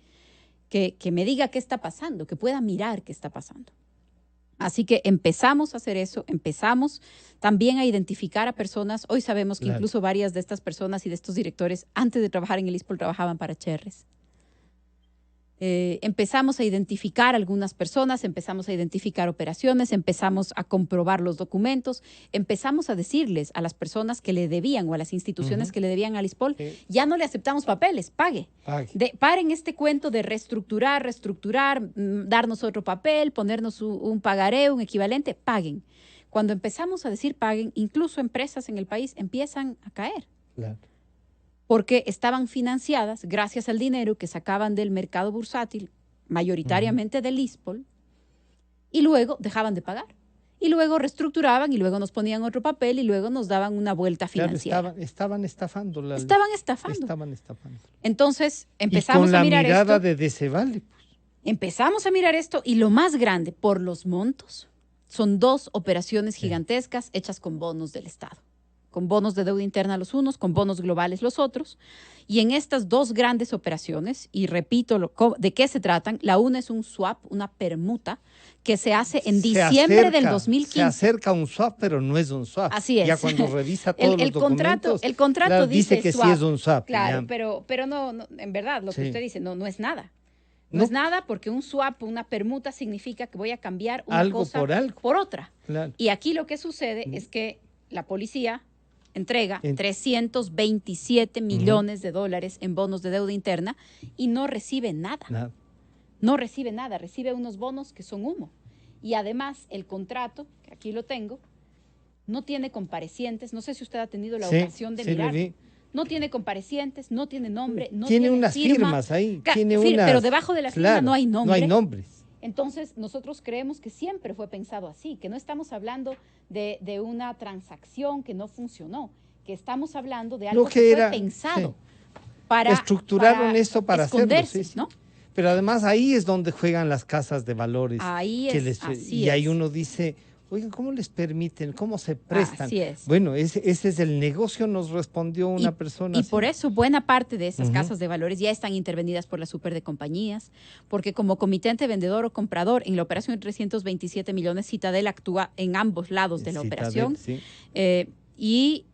que me diga qué está pasando, que pueda mirar qué está pasando. Así que empezamos a hacer eso, empezamos también a identificar a personas. Hoy sabemos que incluso varias de estas personas y de estos directores, antes de trabajar en el ISPOL, trabajaban para Cherres. Empezamos a identificar algunas personas, empezamos a identificar operaciones, empezamos a comprobar los documentos, empezamos a decirles a las personas que le debían o a las instituciones que le debían al ISPOL, ya no le aceptamos papeles, pague. Paren este cuento de reestructurar, darnos otro papel, ponernos un pagaré, un equivalente, paguen. Cuando empezamos a decir paguen, incluso empresas en el país empiezan a caer. Claro. Porque estaban financiadas gracias al dinero que sacaban del mercado bursátil, mayoritariamente del ISPOL, y luego dejaban de pagar. Y luego reestructuraban y luego nos ponían otro papel y luego nos daban una vuelta financiera. Claro, estaban estafando. Estaban estafando. Entonces empezamos a mirar esto. Y con la mirada de Decevale. Pues. Empezamos a mirar esto y lo más grande, por los montos, son 2 operaciones gigantescas hechas con bonos del Estado. Con bonos de deuda interna los unos, con bonos globales los otros. Y en estas 2 grandes operaciones, y repito de qué se tratan, la una es un swap, una permuta, que se hace en diciembre del 2015. Se acerca a un swap, pero no es un swap. Así es. Ya cuando revisa todos los documentos, el contrato dice que swap. Sí es un swap. Claro, pero no, en verdad, lo que usted dice, no es nada. No es nada porque un swap, una permuta, significa que voy a cambiar una cosa por otra. Claro. Y aquí lo que sucede es que la policía entrega 327 millones de dólares en bonos de deuda interna y no recibe nada. No recibe nada, recibe unos bonos que son humo. Y además el contrato, que aquí lo tengo, no tiene comparecientes. No sé si usted ha tenido la ocasión de mirarlo. No tiene comparecientes, no tiene nombre, no tiene unas firmas ahí. Pero debajo de la firma no hay nombre. No hay nombres. Entonces, nosotros creemos que siempre fue pensado así, que no estamos hablando de una transacción que no funcionó, que estamos hablando de algo que fue pensado para estructuraron esto para esconderse, hacerlo, ¿no? Pero además ahí es donde juegan las casas de valores. Ahí ahí uno dice, oigan, ¿cómo les permiten? ¿Cómo se prestan? Así es. Bueno, ese es el negocio, nos respondió una persona. Y por eso buena parte de esas casas de valores ya están intervenidas por la Super de compañías, porque como comitente vendedor o comprador en la operación de 327 millones, Citadel actúa en ambos lados de la operación. Sí. Y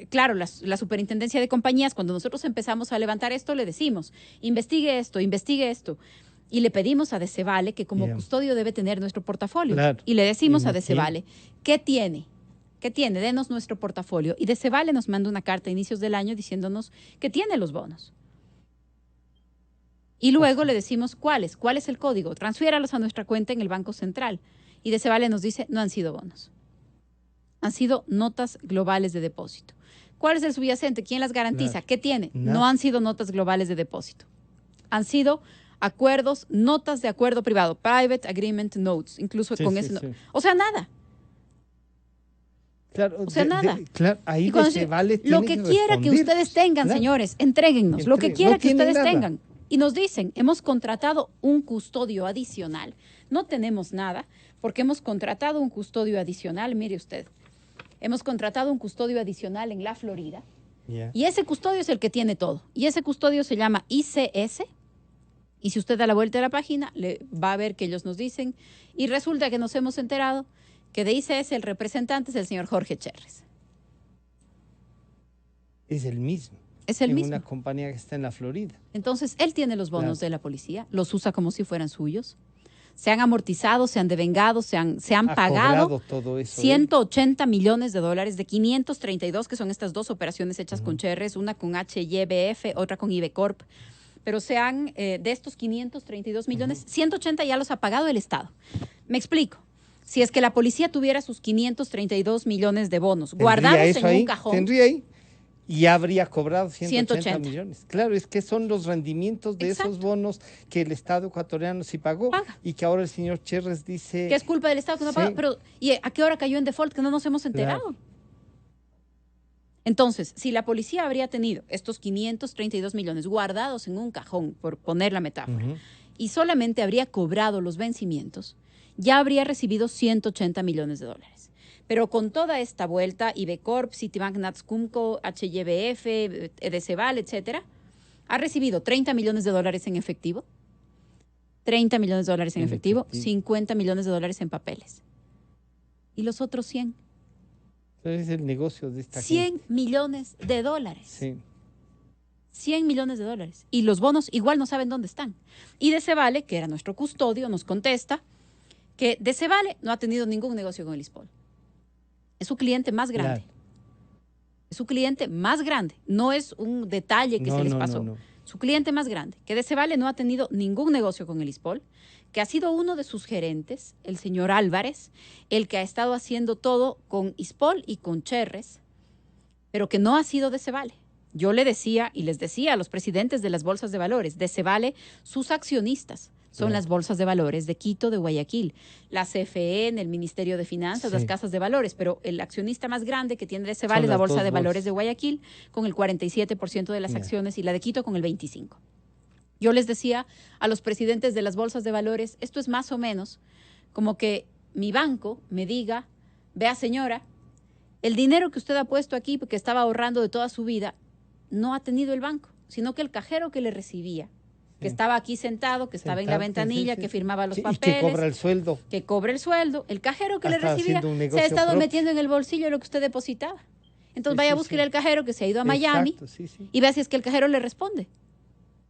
claro, la Superintendencia de Compañías, cuando nosotros empezamos a levantar esto, le decimos, investigue esto. Y le pedimos a Decevale que como custodio debe tener nuestro portafolio. Claro. Y le decimos a Decevale, ¿qué tiene? Denos nuestro portafolio. Y Decevale nos manda una carta a inicios del año diciéndonos que tiene los bonos. Y luego le decimos, ¿cuál es el código? Transfiéralos a nuestra cuenta en el Banco Central. Y Decevale nos dice, no han sido bonos. Han sido notas globales de depósito. ¿Cuál es el subyacente? ¿Quién las garantiza? Claro. ¿Qué tiene? No han sido notas globales de depósito. Han sido acuerdos, notas de acuerdo privado, private agreement notes, incluso con ese. O sea, nada. Claro, o sea, nada. Ahí lo que quiera que ustedes tengan, señores, entréguennos. Lo que quiera que ustedes tengan. Y nos dicen, hemos contratado un custodio adicional. No tenemos nada porque hemos contratado un custodio adicional. Mire usted, hemos contratado un custodio adicional en la Florida. Y ese custodio es el que tiene todo. Y ese custodio se llama ICS. Y si usted da la vuelta a la página, va a ver que ellos nos dicen. Y resulta que nos hemos enterado que de ICS el representante es el señor Jorge Cherres. Es el mismo. Es el en mismo. una compañía que está en la Florida. Entonces, él tiene los bonos de la policía, los usa como si fueran suyos. Se han amortizado, se han devengado, se han pagado todo eso, 180 millones de dólares de 532, que son estas dos operaciones hechas con Cherres, una con HYBF, otra con Ibecorp. Pero de estos 532 millones, 180 ya los ha pagado el Estado. Me explico. Si es que la policía tuviera sus 532 millones de bonos guardados en un cajón. Tendría ahí. Y habría cobrado 180 millones. Claro, es que son los rendimientos de esos bonos que el Estado ecuatoriano sí pagó y que ahora el señor Cherres dice... Que es culpa del Estado que no paga. Pero ¿y a qué hora cayó en default que no nos hemos enterado? Claro. Entonces, si la policía habría tenido estos 532 millones guardados en un cajón, por poner la metáfora, y solamente habría cobrado los vencimientos, ya habría recibido 180 millones de dólares. Pero con toda esta vuelta, Ibecorp, Citibank, Natscumco, HYBF, Edeceval, etcétera, ha recibido 30 millones de dólares en efectivo, 30 millones de dólares en efectivo, 50 millones de dólares en papeles. ¿Y los otros 100? Es el negocio de esta 100 gente. millones de dólares. Sí. 100 millones de dólares. Y los bonos igual no saben dónde están. Y Decevale, que era nuestro custodio, nos contesta que Decevale no ha tenido ningún negocio con el ISPOL. Es su cliente más grande. Claro. Es su cliente más grande. No es un detalle que se les pasó. No. Su cliente más grande. Que Decevale no ha tenido ningún negocio con el ISPOL, que ha sido uno de sus gerentes, el señor Álvarez, el que ha estado haciendo todo con ISPOL y con Cherres, pero que no ha sido Decevale. Yo le decía y les decía a los presidentes de las bolsas de valores, Decevale, sus accionistas son las bolsas de valores de Quito, de Guayaquil, la CFE, el Ministerio de Finanzas, las casas de valores, pero el accionista más grande que tiene Decevale es la Bolsa de Valores de Guayaquil, con el 47% de las acciones, y la de Quito con el 25%. Yo les decía a los presidentes de las bolsas de valores, esto es más o menos como que mi banco me diga, vea señora, el dinero que usted ha puesto aquí, porque estaba ahorrando de toda su vida, no ha tenido el banco, sino que el cajero que le recibía, que estaba aquí sentado, que estaba en la ventanilla, que firmaba los papeles. Y que cobra el sueldo. Que cobra el sueldo. El cajero que le recibía se ha estado metiendo en el bolsillo lo que usted depositaba. Entonces vaya a buscar al cajero que se ha ido a Miami y vea si es que el cajero le responde.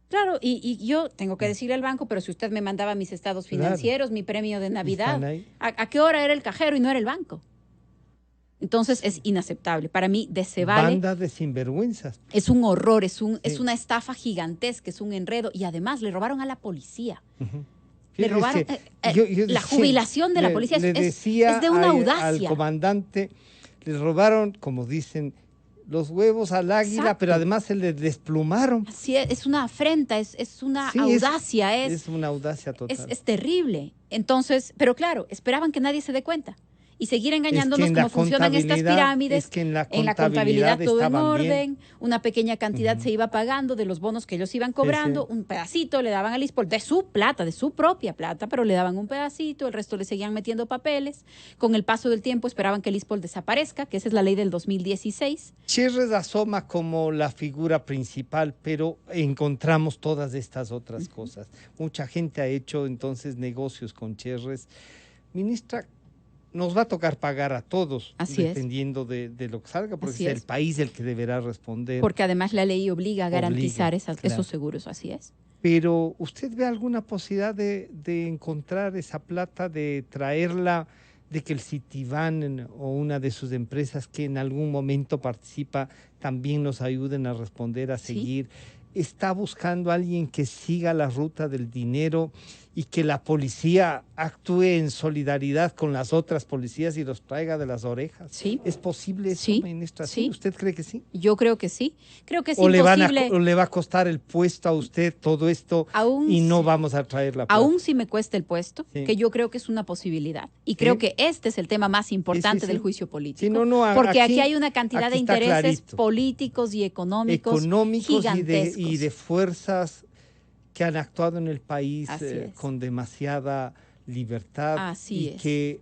Claro, y yo tengo que decirle al banco, pero si usted me mandaba mis estados financieros, mi premio de Navidad, ¿a qué hora era el cajero y no era el banco? Entonces es inaceptable. Para mí, Decevale... Banda de sinvergüenzas. Es un horror, es una estafa gigantesca, es un enredo. Y además le robaron a la policía. Le robaron... la jubilación de la policía es de una audacia. Al comandante le robaron, como dicen, los huevos al águila, pero además se le desplumaron. Así es una afrenta, es una audacia. Es una audacia total. Es terrible. Entonces, pero claro, esperaban que nadie se dé cuenta. Y seguir engañándonos cómo funcionan estas pirámides. Es que en la contabilidad todo en orden, bien. Una pequeña cantidad se iba pagando de los bonos que ellos iban cobrando, un pedacito le daban al ISPOL de su plata, de su propia plata, pero le daban un pedacito, el resto le seguían metiendo papeles. Con el paso del tiempo esperaban que el ISPOL desaparezca, que esa es la ley del 2016. Cherres asoma como la figura principal, pero encontramos todas estas otras cosas. Mucha gente ha hecho entonces negocios con Cherres. Ministra, nos va a tocar pagar a todos, dependiendo de lo que salga, porque es el país el que deberá responder. Porque además la ley obliga a garantizar esos seguros, así es. Pero, ¿usted ve alguna posibilidad de encontrar esa plata, de traerla, de que el Citibank o una de sus empresas que en algún momento participa también nos ayuden a responder, a seguir? Está buscando a alguien que siga la ruta del dinero y que la policía actúe en solidaridad con las otras policías y los traiga de las orejas. Sí. ¿Es posible eso, ministra? Sí. ¿Usted cree que sí? Yo creo que sí. Creo que es imposible. ¿O le va a costar el puesto a usted todo esto y no vamos a traer la plata? Aún si me cuesta el puesto, que yo creo que es una posibilidad. Y creo que este es el tema más importante del juicio político. Porque aquí hay una cantidad de intereses políticos y económicos gigantescos. Y de fuerzas que han actuado en el país con demasiada libertad que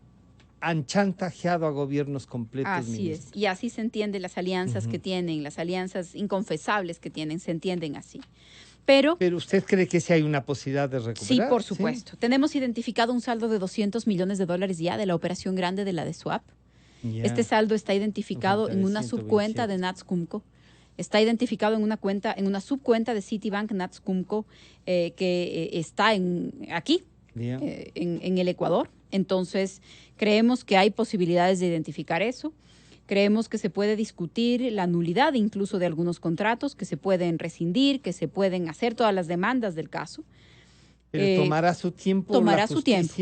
han chantajeado a gobiernos completos. Así es, y así se entienden las alianzas que tienen, las alianzas inconfesables que tienen, se entienden así. Pero ¿usted cree que sí hay una posibilidad de recuperar? Sí, por supuesto. Tenemos identificado un saldo de 200 millones de dólares ya de la operación grande de la de Swap. Este saldo está identificado en una subcuenta de Natscumco. está identificado en una subcuenta de Citibank Natscumco que está aquí, en el Ecuador. Entonces, creemos que hay posibilidades de identificar eso. Creemos que se puede discutir la nulidad incluso de algunos contratos, que se pueden rescindir, que se pueden hacer todas las demandas del caso. Pero tomará su tiempo. Tomará su tiempo.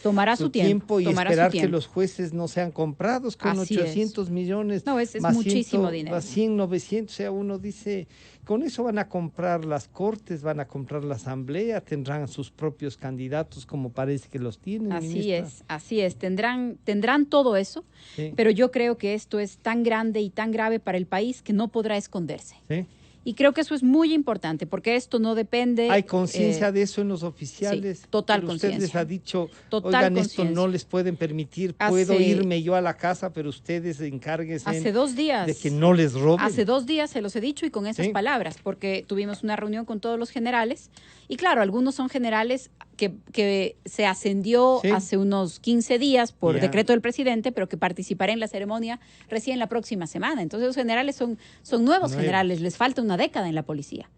Tomará su tiempo y esperar que los jueces no sean comprados con 800 millones. No, es muchísimo dinero. Más 100, 900. O sea, uno dice, con eso van a comprar las cortes, van a comprar la asamblea, tendrán sus propios candidatos como parece que los tienen. Así es. Tendrán todo eso, pero yo creo que esto es tan grande y tan grave para el país que no podrá esconderse. Sí. Y creo que eso es muy importante, porque esto no depende... ¿Hay conciencia de eso en los oficiales? Sí, total conciencia. Usted les ha dicho, oigan, esto no les pueden permitir, puedo irme yo a la casa, pero ustedes encárguense hace 2 días, de que no les roben. Hace 2 días se los he dicho y con esas palabras, porque tuvimos una reunión con todos los generales, y claro, algunos son generales que se ascendió hace unos 15 días por decreto del presidente, pero que participará en la ceremonia recién la próxima semana. Entonces los generales son nuevos generales, les falta una década en la policía.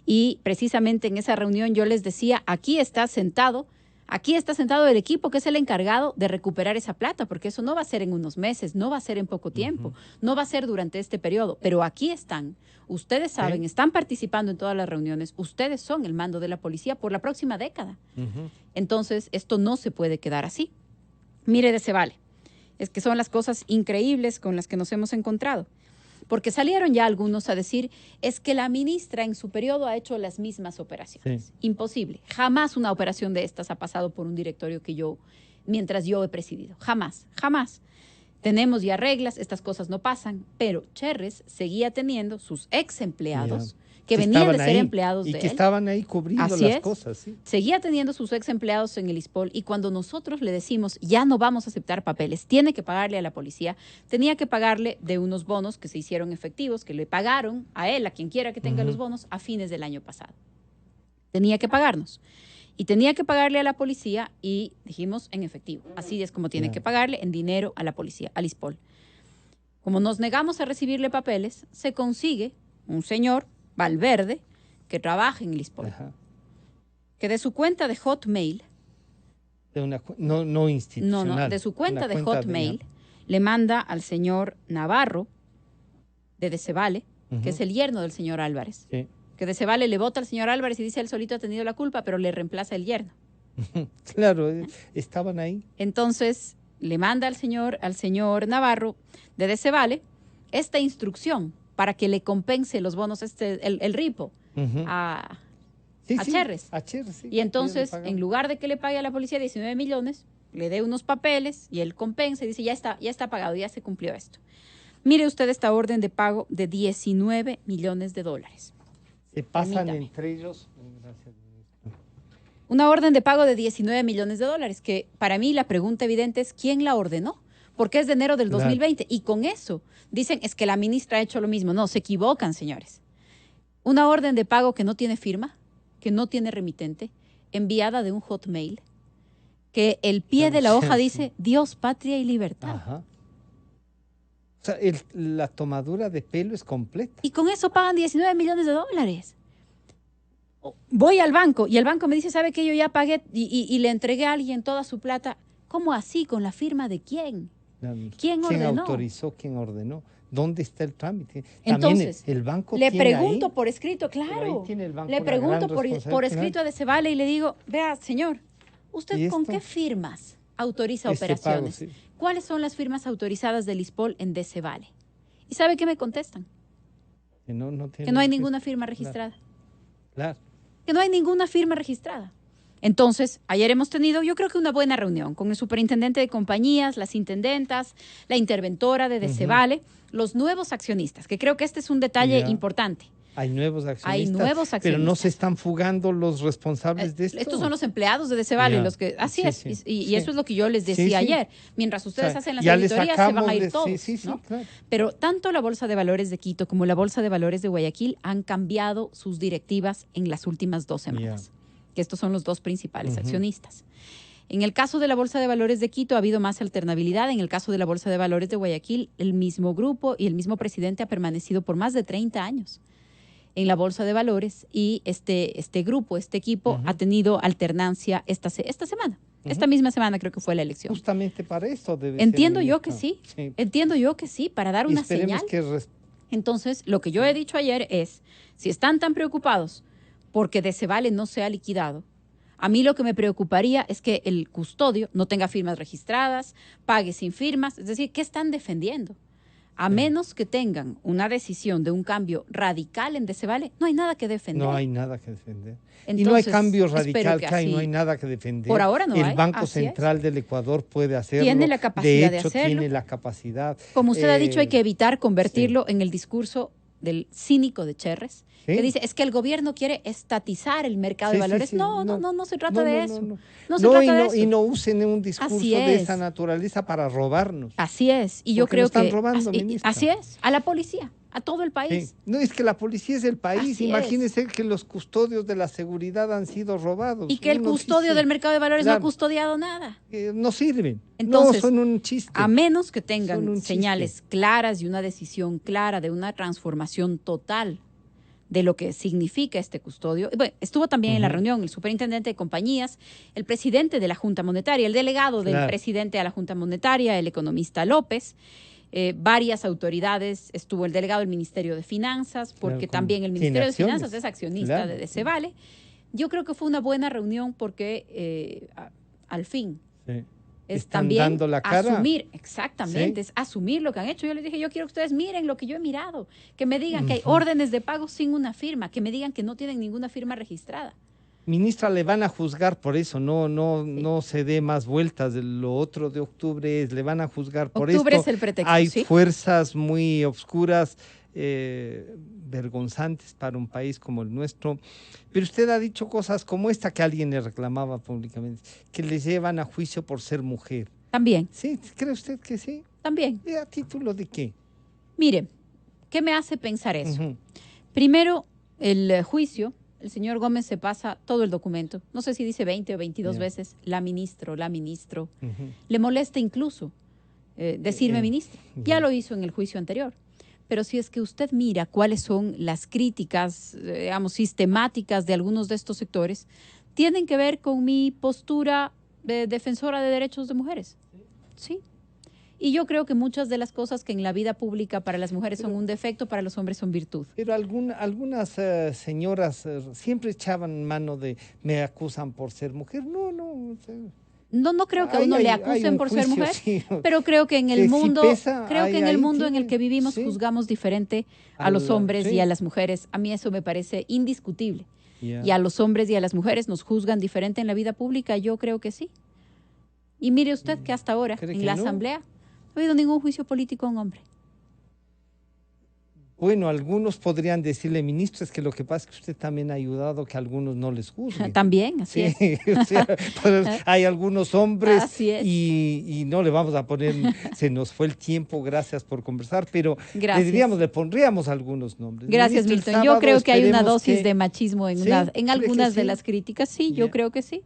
Y precisamente en esa reunión yo les decía, aquí está sentado el equipo que es el encargado de recuperar esa plata, porque eso no va a ser en unos meses, no va a ser en poco tiempo, no va a ser durante este periodo, pero aquí están, ustedes saben, están participando en todas las reuniones, ustedes son el mando de la policía por la próxima década. Entonces, esto no se puede quedar así. Mire de Cevale, es que son las cosas increíbles con las que nos hemos encontrado. Porque salieron ya algunos a decir, es que la ministra en su periodo ha hecho las mismas operaciones. Imposible. Jamás una operación de estas ha pasado por un directorio mientras yo he presidido. Jamás. Tenemos ya reglas, estas cosas no pasan, pero Cherres seguía teniendo sus ex empleados que venían de ser empleados de él. Y que estaban ahí cubriendo las cosas. ¿Sí? Seguía teniendo sus ex empleados en el ISPOL, y cuando nosotros le decimos, ya no vamos a aceptar papeles, tiene que pagarle a la policía, tenía que pagarle de unos bonos que se hicieron efectivos, que le pagaron a él, a quien quiera que tenga los bonos, a fines del año pasado. Tenía que pagarnos. Y tenía que pagarle a la policía, y dijimos en efectivo. Así es como tiene que pagarle, en dinero, a la policía, al ISPOL. Como nos negamos a recibirle papeles, se consigue un señor, Valverde, que trabaja en el ISPOL, que de su cuenta de Hotmail, no institucional, de su cuenta de Hotmail, le manda al señor Navarro de Decevale, que es el yerno del señor Álvarez, que Decevale le vota al señor Álvarez y dice él solito ha tenido la culpa, pero le reemplaza el yerno. Claro, estaban ahí. Entonces le manda al señor Navarro de Decevale esta instrucción para que le compense los bonos, el ripo, a Cherres. Y entonces, en lugar de que le pague a la policía 19 millones, le dé unos papeles y él compensa y dice, ya está pagado, ya se cumplió esto. Mire usted esta orden de pago de 19 millones de dólares. Se pasan entre ellos. Gracias. Una orden de pago de 19 millones de dólares, que para mí la pregunta evidente es, ¿quién la ordenó? Porque es de enero del 2020. Y con eso dicen, es que la ministra ha hecho lo mismo. No, se equivocan, señores. Una orden de pago que no tiene firma, que no tiene remitente, enviada de un Hotmail, que el pie de la hoja dice Dios, patria y libertad. O sea, la tomadura de pelo es completa. Y con eso pagan 19 millones de dólares. Voy al banco y el banco me dice, ¿sabe qué? Yo ya pagué y le entregué a alguien toda su plata. ¿Cómo así? ¿Con la firma de quién? ¿Quién ordenó? ¿Quién autorizó? ¿Quién ordenó? ¿Dónde está el trámite? Entonces, también el banco le tiene pregunto ahí, por escrito, claro. Tiene el banco le pregunto por escrito a Decevale y le digo, vea, señor, ¿usted con qué firmas autoriza operaciones? Pago, ¿Cuáles son las firmas autorizadas del ISPOL en Decevale? ¿Y sabe qué me contestan? Que no hay ninguna firma registrada. Claro. Que no hay ninguna firma registrada. Entonces, ayer hemos tenido, yo creo que una buena reunión con el superintendente de compañías, las intendentas, la interventora de Decevale, los nuevos accionistas, que creo que este es un detalle importante. Hay nuevos accionistas. Pero no se están fugando los responsables de esto. Estos son los empleados de Decevale, los que así es. Y eso es lo que yo les decía ayer. Mientras ustedes hacen las auditorías, se van a ir todos. ¿no? Claro. Pero tanto la Bolsa de Valores de Quito como la Bolsa de Valores de Guayaquil han cambiado sus directivas en las últimas 2 semanas. Que estos son los 2 principales accionistas. En el caso de la Bolsa de Valores de Quito ha habido más alternabilidad. En el caso de la Bolsa de Valores de Guayaquil, el mismo grupo y el mismo presidente ha permanecido por más de 30 años en la Bolsa de Valores y este grupo, este equipo ha tenido alternancia esta semana. Esta misma semana creo que fue la elección. Justamente para eso debe Entiendo ser. Yo que sí. Entiendo yo que sí, para dar una señal. Entonces, lo que yo he dicho ayer es, si están tan preocupados porque Decevale no sea liquidado, a mí lo que me preocuparía es que el custodio no tenga firmas registradas, pague sin firmas. Es decir, ¿qué están defendiendo? A menos que tengan una decisión de un cambio radical en Decevale, no hay nada que defender. No hay nada que defender. Entonces, y no hay cambio radical que hay, no hay nada que defender. Por ahora no hay. El Banco Central del Ecuador puede hacerlo. Tiene la capacidad de hecho, hacerlo. tiene la capacidad. Como usted ha dicho, hay que evitar convertirlo en el discurso del cínico de Cherres, que dice, es que el gobierno quiere estatizar el mercado de valores. No se trata de eso. No se trata de eso. Y no usen un discurso de esa naturaleza para robarnos. Así es. Y yo creo que están robando, ministra. Así es. A la policía, a todo el país. Sí. No, es que la policía es el país. Imagínense que los custodios de la seguridad han sido robados. Y que el custodio del mercado de valores no ha custodiado nada. No sirven. Entonces, no son un chiste. A menos que tengan señales claras y una decisión clara de una transformación total de lo que significa este custodio. Bueno, estuvo también en la reunión el superintendente de compañías, el presidente de la Junta Monetaria, el delegado del presidente a la Junta Monetaria, el economista López, varias autoridades, estuvo el delegado del Ministerio de Finanzas, porque también el Ministerio de Finanzas es accionista de Decevale. Yo creo que fue una buena reunión porque al fin es también dando la cara. Asumir, exactamente, es asumir lo que han hecho. Yo les dije, yo quiero que ustedes miren lo que yo he mirado, que me digan que hay órdenes de pago sin una firma, que me digan que no tienen ninguna firma registrada. Ministra, le van a juzgar por eso, no se dé más vueltas. Lo otro de octubre le van a juzgar por esto. Octubre es el pretexto, hay fuerzas muy oscuras, vergonzantes para un país como el nuestro. Pero usted ha dicho cosas como esta que alguien le reclamaba públicamente, que le llevan a juicio por ser mujer. También. ¿Sí? ¿Cree usted que sí? También. ¿Y a título de qué? Mire, ¿qué me hace pensar eso? Primero, el juicio, el señor Gómez se pasa todo el documento, no sé si dice 20 o 22 veces, la ministro. Le molesta incluso decirme ministro. Ya lo hizo en el juicio anterior. Pero si es que usted mira cuáles son las críticas, digamos, sistemáticas de algunos de estos sectores, tienen que ver con mi postura de defensora de derechos de mujeres. Sí. Y yo creo que muchas de las cosas que en la vida pública para las mujeres son un defecto, para los hombres son virtud. Pero algunas señoras siempre echaban mano de, me acusan por ser mujer. No creo que a uno le acusen por ser mujer, pero creo que en el mundo, en el que vivimos juzgamos diferente a los hombres y a las mujeres. A mí eso me parece indiscutible. Y a los hombres y a las mujeres nos juzgan diferente en la vida pública, yo creo que sí. Y mire usted que hasta ahora, en la Asamblea, no ha habido ningún juicio político a un hombre. Bueno, algunos podrían decirle, ministro, es que lo que pasa es que usted también ha ayudado que a algunos no les juzguen. También, así es. O sea, pues, hay algunos hombres y no le vamos a poner, se nos fue el tiempo, gracias por conversar, pero le pondríamos algunos nombres. Gracias, ministro, Milton. Yo creo que hay una dosis de machismo en algunas de las críticas, yo creo que sí.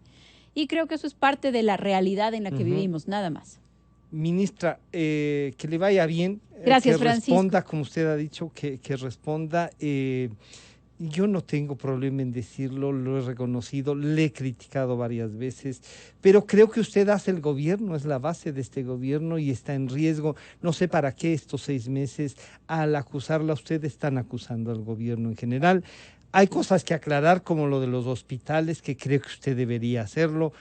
Y creo que eso es parte de la realidad en la que vivimos, nada más. Ministra, que le vaya bien. Gracias, que Francisco. Responda, como usted ha dicho, que responda. Yo no tengo problema en decirlo, lo he reconocido, le he criticado varias veces, pero creo que usted hace el gobierno, es la base de este gobierno y está en riesgo. No sé para qué estos 6 meses, al acusarla, ustedes están acusando al gobierno en general. Hay cosas que aclarar, como lo de los hospitales, que creo que usted debería hacerlo,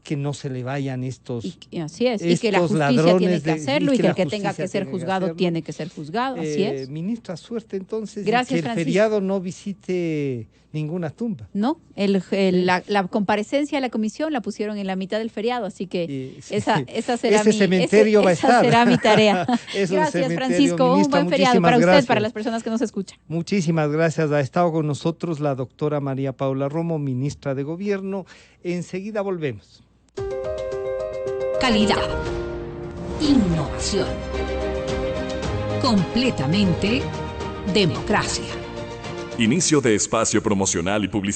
que no se le vayan estos así es, y que la justicia tiene que hacerlo y que el que tenga que ser juzgado tiene que ser juzgado, así es. Ministra, suerte entonces. Gracias, que el feriado no visite ninguna tumba. No, la comparecencia a la comisión la pusieron en la mitad del feriado, así que esa será será mi tarea. Gracias, Francisco. Ministra, un buen feriado para usted, para las personas que nos escuchan. Muchísimas gracias. Ha estado con nosotros la doctora María Paula Romo, ministra de Gobierno. Enseguida volvemos. Calidad, innovación, completamente democracia. Inicio de espacio promocional y publicidad.